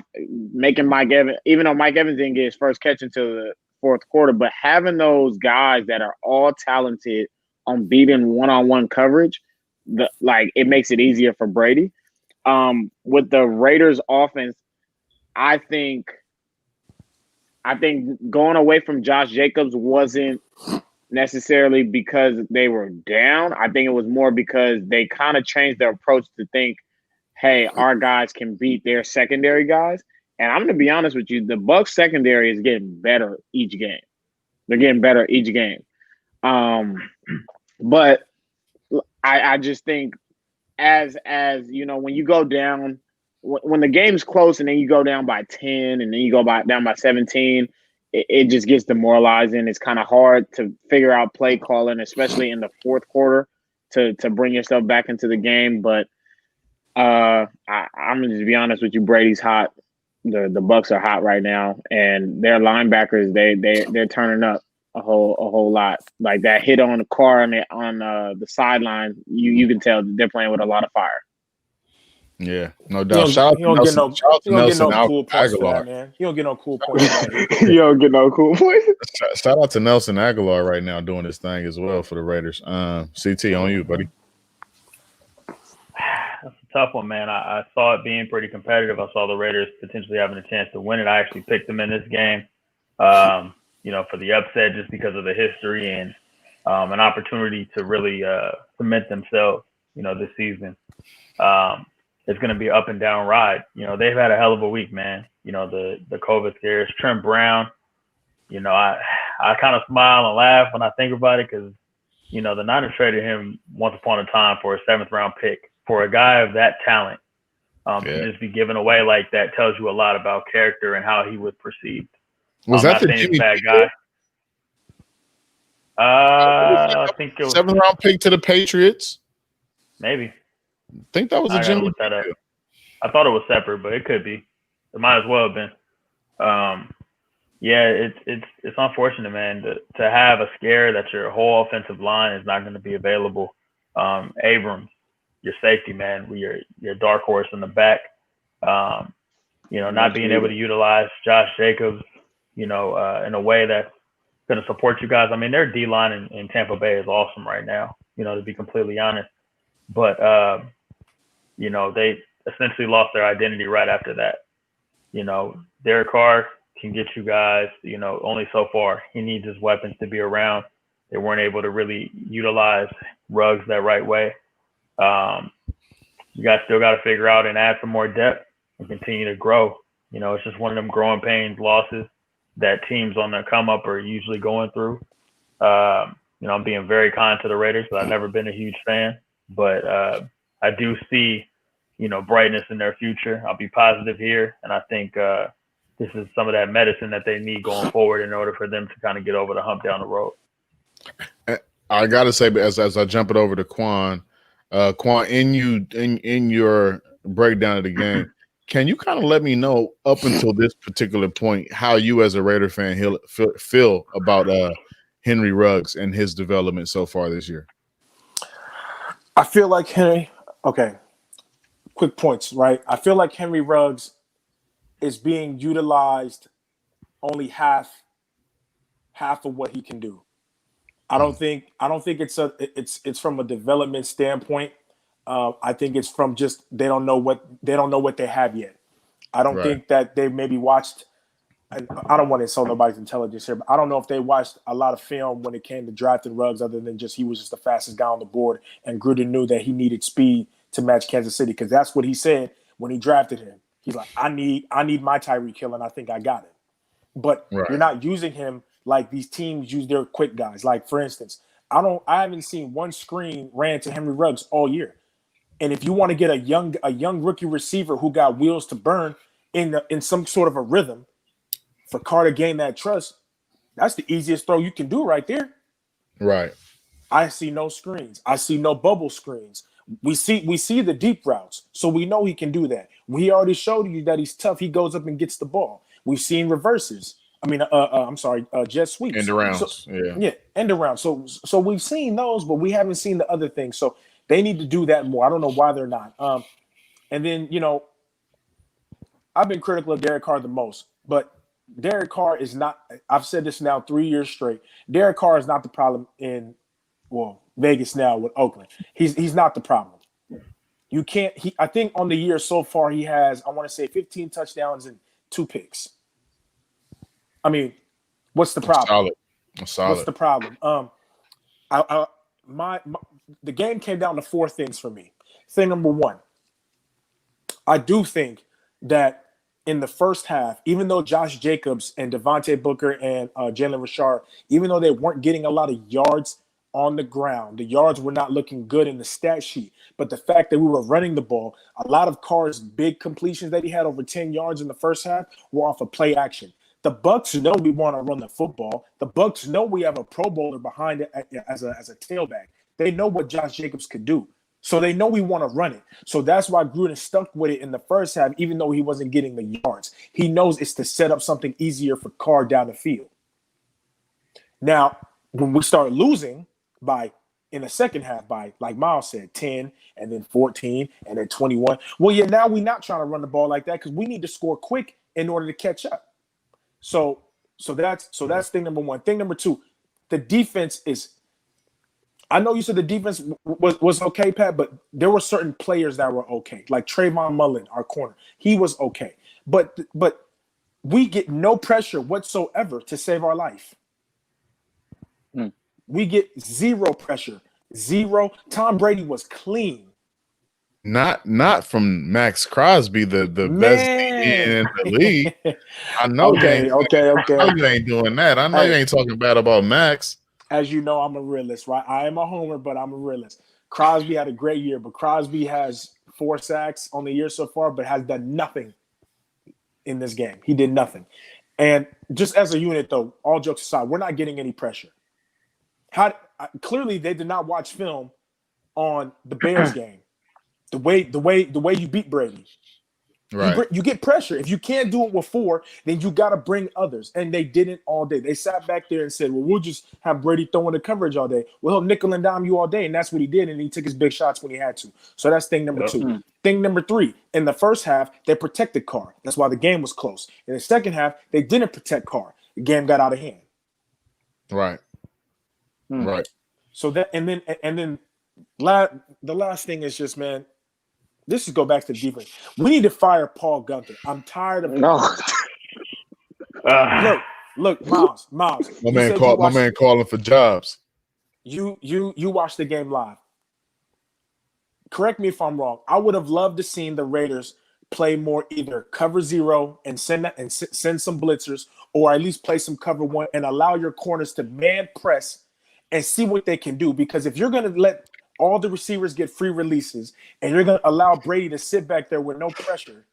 making Mike Evans, even though Mike Evans didn't get his first catch until the fourth quarter, but having those guys that are all talented on beating one-on-one coverage, it makes it easier for Brady. With the Raiders offense, I think going away from Josh Jacobs wasn't necessarily because they were down. I think it was more because they kind of changed their approach to think, hey, our guys can beat their secondary guys. And I'm going to be honest with you, the Bucs secondary is getting better each game. They're getting better each game. But I just think as you know, when you go down, when the game's close and then you go down by 10 and then you go down by 17, it just gets demoralizing. It's kind of hard to figure out play calling, especially in the fourth quarter, to bring yourself back into the game. But I'm gonna just be honest with you, Brady's hot. The Bucs are hot right now, and their linebackers they're turning up a whole lot. Like that hit on the car on the sideline, you can tell they're playing with a lot of fire. Yeah, no doubt. Shout out to Nelson. Shout out to Nelson Aguilar, man. You don't get no cool points. You don't get no cool points. Shout out to Nelson Aguilar right now doing his thing as well for the Raiders. CT, on you, buddy. That's a tough one, man. I saw it being pretty competitive. I saw the Raiders potentially having a chance to win it. I actually picked them in this game, for the upset just because of the history and an opportunity to really cement themselves, this season. It's going to be an up and down ride. They've had a hell of a week, man. The COVID scares. Trent Brown, I kind of smile and laugh when I think about it because, the Niners traded him once upon a time for a 7th round pick. For a guy of that talent, to just be given away like that tells you a lot about character and how he was perceived. Was that the Jimmy bad guy? I think it was 7th round pick to the Patriots. Maybe. I think that was a Jimmy. Look that up. I thought it was separate, but it could be. It might as well have been. It's unfortunate, man, to have a scare that your whole offensive line is not going to be available. Abrams, your safety, man, your dark horse in the back. Not being able to utilize Josh Jacobs, in a way that's going to support you guys. I mean, their D-line in Tampa Bay is awesome right now, to be completely honest. But, they essentially lost their identity right after that. Derek Carr can get you guys, only so far. He needs his weapons to be around. They weren't able to really utilize Ruggs that right way. You guys still got to figure out and add some more depth and continue to grow. It's just one of them growing pains losses that teams on the come up are usually going through. I'm being very kind to the Raiders, but I've never been a huge fan. But I do see, brightness in their future. I'll be positive here, and I think this is some of that medicine that they need going forward in order for them to kind of get over the hump down the road. I gotta say, as I jump it over to Quan, in your breakdown of the game, can you kind of let me know up until this particular point how you as a Raider fan feel about Henry Ruggs and his development so far this year? I feel like quick points, right? I feel like Henry Ruggs is being utilized only half of what he can do. I don't think it's from a development standpoint. I think it's from just they don't know what they have yet. I don't think that they maybe watched. I don't want to insult nobody's intelligence here, but I don't know if they watched a lot of film when it came to drafting Ruggs, other than just he was just the fastest guy on the board, and Gruden knew that he needed speed to match Kansas City because that's what he said when he drafted him. He's like, I need my Tyreek Hill, and I think I got it. But you're not using him like these teams use their quick guys. Like, for instance, I haven't seen one screen ran to Henry Ruggs all year. And if you want to get a young rookie receiver who got wheels to burn in some sort of a rhythm for Carr to gain that trust, that's the easiest throw you can do right there. Right. I see no screens. I see no bubble screens. We see the deep routes, so we know he can do that. We already showed you that he's tough. He goes up and gets the ball. We've seen reverses. I mean, jet sweeps. End arounds. So, end around. So we've seen those, but we haven't seen the other things. So they need to do that more. I don't know why they're not. And then, I've been critical of Derek Carr the most, but Derek Carr is not. I've said this now 3 years straight. Derek Carr is not the problem in Vegas now with Oakland. He's not the problem. You can't. I think on the year so far he has, I want to say 15 touchdowns and 2 picks. I mean, what's the problem? Solid. What's the problem? The game came down to 4 things for me. Thing number 1, I do think that in the first half, even though Josh Jacobs and Devontae Booker and Jalen Richard, even though they weren't getting a lot of yards on the ground, the yards were not looking good in the stat sheet. But the fact that we were running the ball, a lot of Carr's big completions that he had over 10 yards in the first half were off of play action. The Bucks know we want to run the football. The Bucks know we have a Pro Bowler behind it as a tailback. They know what Josh Jacobs could do. So they know we want to run it. So that's why Gruden stuck with it in the first half, even though he wasn't getting the yards. He knows it's to set up something easier for Carr down the field. Now, when we start losing in the second half by, like Miles said, 10 and then 14 and then 21. Well, yeah, now we're not trying to run the ball like that because we need to score quick in order to catch up. So that's thing number 1. Thing number 2, the defense is. I know you said the defense was okay, Pat, but there were certain players that were okay, like Trayvon Mullen, our corner. He was okay, but we get no pressure whatsoever to save our life. We get 0 pressure, 0. Tom Brady was clean. Not from Max Crosby, the best DB in the league. I know okay. I know you ain't doing that. I know you ain't talking bad about Max. As you know, I'm a realist, right? I am a homer, but I'm a realist. Crosby had a great year, but Crosby has 4 sacks on the year so far, but has done nothing in this game. He did nothing. And just as a unit, though, all jokes aside, we're not getting any pressure. Clearly, they did not watch film on the Bears game. The way you beat Brady. Right. You get pressure. If you can't do it with 4, then you got to bring others. And they didn't all day. They sat back there and said, well, we'll just have Brady throwing the coverage all day. Well, he'll nickel and dime you all day. And that's what he did. And he took his big shots when he had to. So that's thing number 2. Thing number 3, in the first half, they protected Carr. That's why the game was close. In the second half, they didn't protect Carr. The game got out of hand. Right. Right. So that, and then the last thing is just, man, this is go back to the defense. We need to fire Paul Gunther. I'm tired of Look, Miles. My man calling for jobs. You watched the game live. Correct me if I'm wrong. I would have loved to seen the Raiders play more either cover 0 and send some blitzers, or at least play some cover 1 and allow your corners to man press and see what they can do. Because if you're going to let all the receivers get free releases, and you're going to allow Brady to sit back there with no pressure.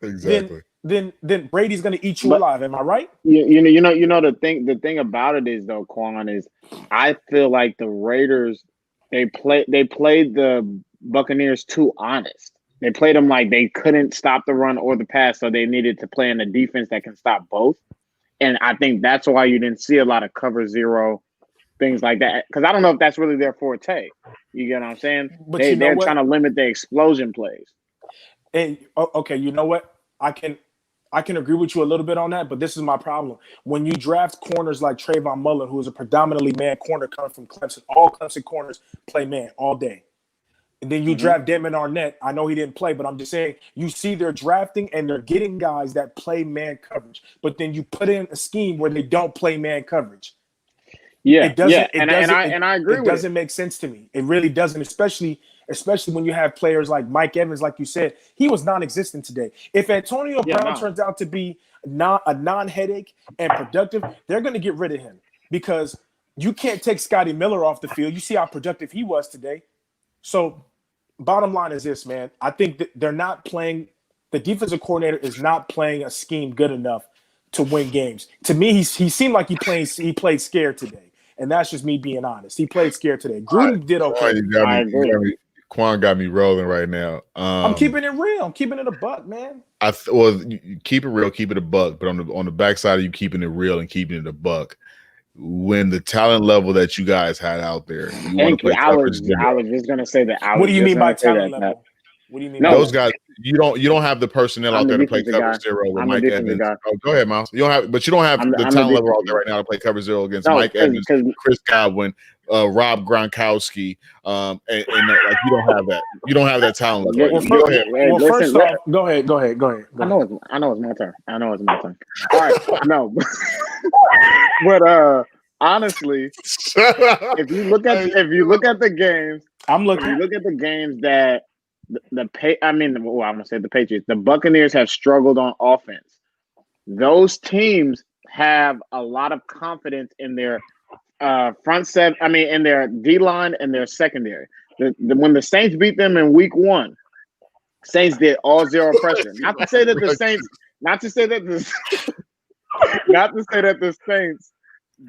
Exactly. Then Brady's going to eat you alive. Am I right? You know the thing about it is though, Quan, is I feel like the Raiders they played the Buccaneers too honest. They played them like they couldn't stop the run or the pass, so they needed to play in a defense that can stop both. And I think that's why you didn't see a lot of cover 0. Things like that, because I don't know if that's really their forte. You get what I'm saying? But they're trying to limit the explosion plays. And okay, you know what? I can agree with you a little bit on that, but this is my problem. When you draft corners like Trayvon Mullen, who is a predominantly man corner coming from Clemson, all Clemson corners play man all day. And then you draft Damon Arnett. I know he didn't play, but I'm just saying you see they're drafting and they're getting guys that play man coverage. But then you put in a scheme where they don't play man coverage. Yeah, it doesn't. And I agree. It doesn't make sense to me. It really doesn't, especially when you have players like Mike Evans, like you said, he was non-existent today. If Antonio Brown turns out to be a non-headache and productive, they're going to get rid of him because you can't take Scotty Miller off the field. You see how productive he was today. So, bottom line is this, man. I think that they're not playing. The defensive coordinator is not playing a scheme good enough to win games. To me, he seemed like he played scared today, and that's just me being honest. He played scared today. Gruden did okay. I agree. Quan got me rolling right now. I'm keeping it real. I'm keeping it a buck, man. You keep it real, keep it a buck. But on the backside of you keeping it real and keeping it a buck, when the talent level that you guys had out there, Thank you. I was just gonna say that. What do you mean by talent level? What do you mean? No, those guys, you don't have the personnel out there to play cover zero with Mike Evans. Oh, go ahead, Miles. You don't have the talent level out there right now to play cover zero against Mike Evans, Chris Godwin, Rob Gronkowski, and like you don't have that. You don't have that talent. Right? Go ahead. First off, go ahead. I know it's my turn. All right, no, but honestly, if you look at the games, I'm looking. If you look at the games that I'm gonna say the Patriots, the Buccaneers have struggled on offense. Those teams have a lot of confidence in their front seven. In their D line and their secondary. When the Saints beat them in Week 1, Saints did all zero pressure. Not to say that the Saints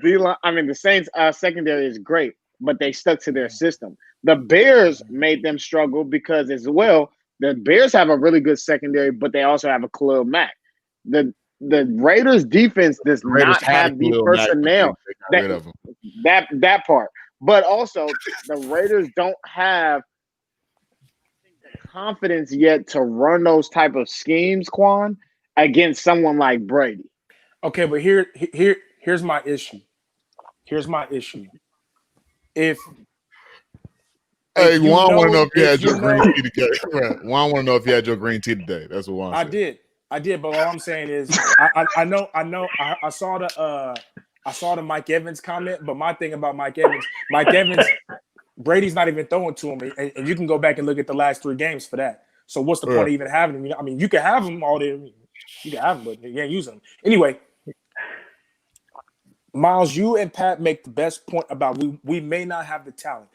D line. The Saints secondary is great, but they stuck to their system. The Bears made them struggle because as well, the Bears have a really good secondary, but they also have a Khalil Mack. The Raiders defense does not have the personnel that part. But also the Raiders don't have the confidence yet to run those type of schemes, Quan, against someone like Brady. Okay, but here's my issue. Hey, Juan want to know if you had your green tea today. Juan want to know if you had your green tea today. That's what Juan said. I did, but all I'm saying is, I know. I saw the Mike Evans comment, but my thing about Mike Evans, Brady's not even throwing to him, and you can go back and look at the last 3 games for that. So what's the point of even having him? You can have him all day. You can have him, but you can't use them anyway. Miles, you and Pat make the best point about we may not have the talent.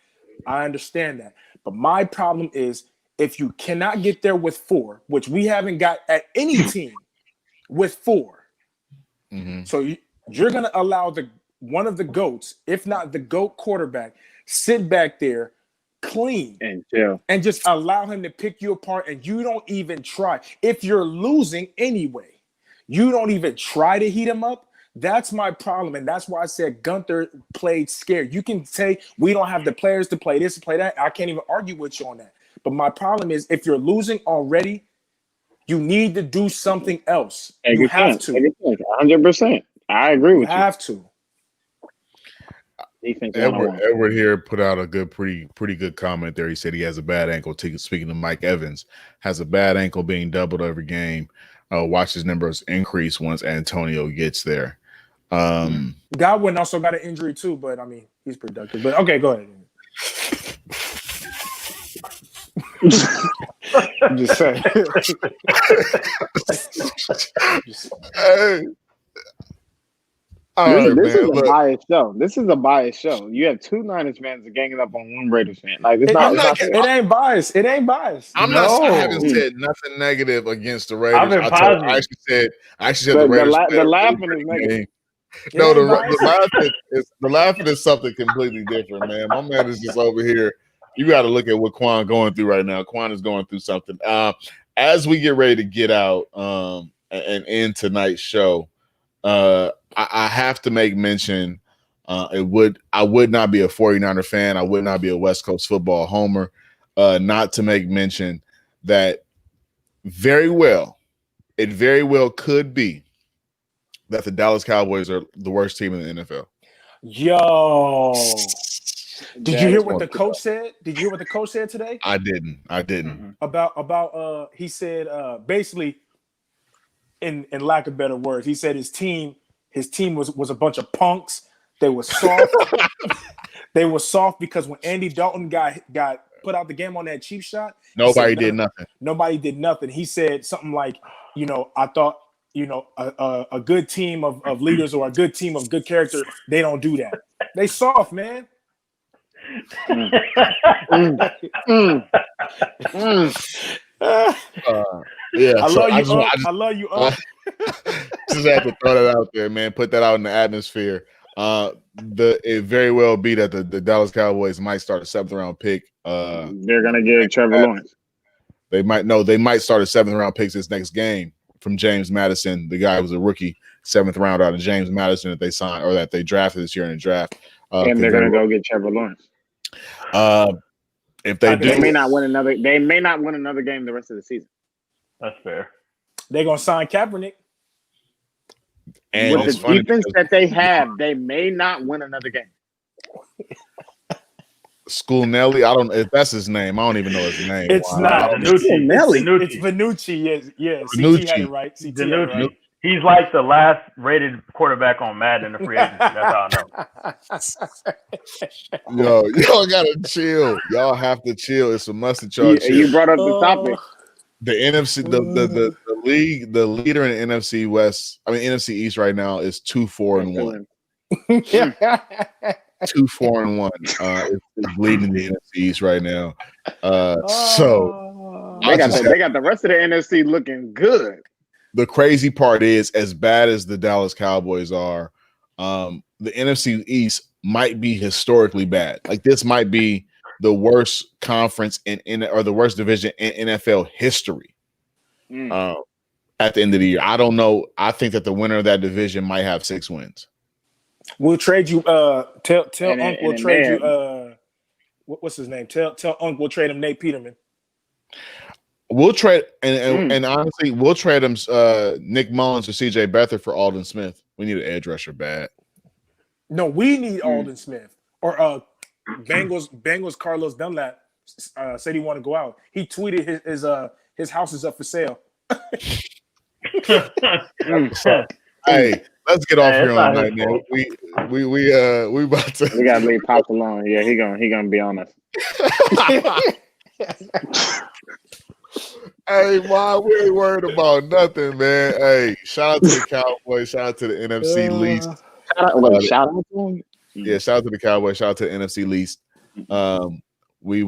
I understand that. But my problem is if you cannot get there with 4, which we haven't got at any team with 4. Mm-hmm. So you're going to allow one of the GOATs, if not the GOAT quarterback, sit back there clean and just allow him to pick you apart, and you don't even try. If you're losing anyway, you don't even try to heat him up. That's my problem, and that's why I said Gunther played scared. You can say we don't have the players to play this and play that. I can't even argue with you on that. But my problem is if you're losing already, you need to do something else. You have to. 100%. I agree with you. You have to. Edward here put out a pretty good comment there. He said he has a bad ankle. Speaking to Mike Evans, has a bad ankle being doubled every game. Watch his numbers increase once Antonio gets there. Godwin also got an injury too, but he's productive. But okay, go ahead. I'm just saying. Hey. This is a biased show. This is a biased show. You have 2 Niners fans ganging up on 1 Raiders fan. Like it ain't biased. It ain't biased. I haven't said nothing negative against the Raiders. I've been positive. I actually said the Raiders. The laughing is negative. No, the laughing is something completely different, man. My man is just over here. You got to look at what Quan going through right now. Quan is going through something. As we get ready to get out and end tonight's show, I have to make mention. I would not be a 49er fan. I would not be a West Coast football homer. Not to make mention that it very well could be that the Dallas Cowboys are the worst team in the NFL. Yo, did you hear what the coach said? Did you hear what the coach said today? I didn't. About he said basically, in lack of better words, he said his team was a bunch of punks. They were soft. They were soft because when Andy Dalton got put out the game on that cheap shot, nobody did nothing. Nobody did nothing. He said something like, I thought, a good team of leaders or a good team of good character, they don't do that. They soft, man. Yeah, I so love you, just, I love you, Unc. just had to throw that out there, man. Put that out in the atmosphere. It very well be that the Dallas Cowboys might start a 7th round pick. They're gonna get Trevor Lawrence. They might start a 7th round pick this next game from James Madison. The guy was a rookie 7th round out of James Madison that they signed or that they drafted this year in the draft. And they're gonna go get Trevor Lawrence. If they do, they may not win another game the rest of the season. That's fair. They're gonna sign Kaepernick. and With the defense that they have, they may not win another game. School Nelly, I don't. If that's his name, I don't even know his name. It's Wow. not. Danucci. It's Vanucci. Yes. Vanucci. CT had it right. CT had it Danucci. right. He's like the last rated quarterback on Madden in the free agency. That's how I know. Yo, y'all gotta chill. Y'all have to chill. It's a must that y'all chill. You brought up the topic. The NFC, the league, the leader in the NFC West, NFC East right now is 2-4-1. 2-4-1 is leading the NFC East right now. So They got the rest of the NFC looking good. the crazy part is, as bad as the Dallas Cowboys are, the NFC East might be historically bad. Like this might be the worst conference or the worst division in NFL history. At the end of the year, I don't know. I think that the winner of that division might have 6 wins. We'll trade you. Tell Unc we'll trade you. What's his name? Tell Unc we'll trade him Nate Peterman. We'll trade and honestly, we'll trade him Nick Mullins or CJ Beathard for Alden Smith. We need an edge rusher bad. No, we need Alden Smith or Bengals Carlos Dunlap said he want to go out. He tweeted his house is up for sale. Hey, let's get off here on night, man. We about to. We gotta leave Pops alone. Yeah, he gonna be on us. Hey, man, we ain't worried about nothing, man. Hey, shout out to the Cowboys. Shout out to the NFC least. Shout out to him. Yeah, shout out to the Cowboys. Shout out to the NFC least. We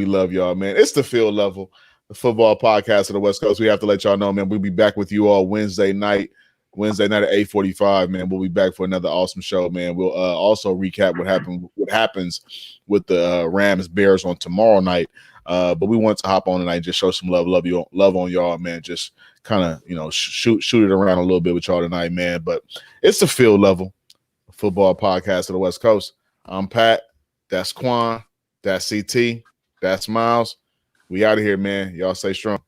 love y'all, man. It's the field level, the football podcast of the West Coast. We have to let y'all know, man. We'll be back with you all Wednesday night at 8:45, man. We'll be back for another awesome show, man. We'll also recap what happens with the Rams Bears on tomorrow night. But we want to hop on tonight and just show some love on y'all, man. Just kind of shoot it around a little bit with y'all tonight, man. But it's the field level football podcast of the West Coast. I'm Pat. That's Quan. That's CT. That's Miles. We out of here, man. Y'all stay strong.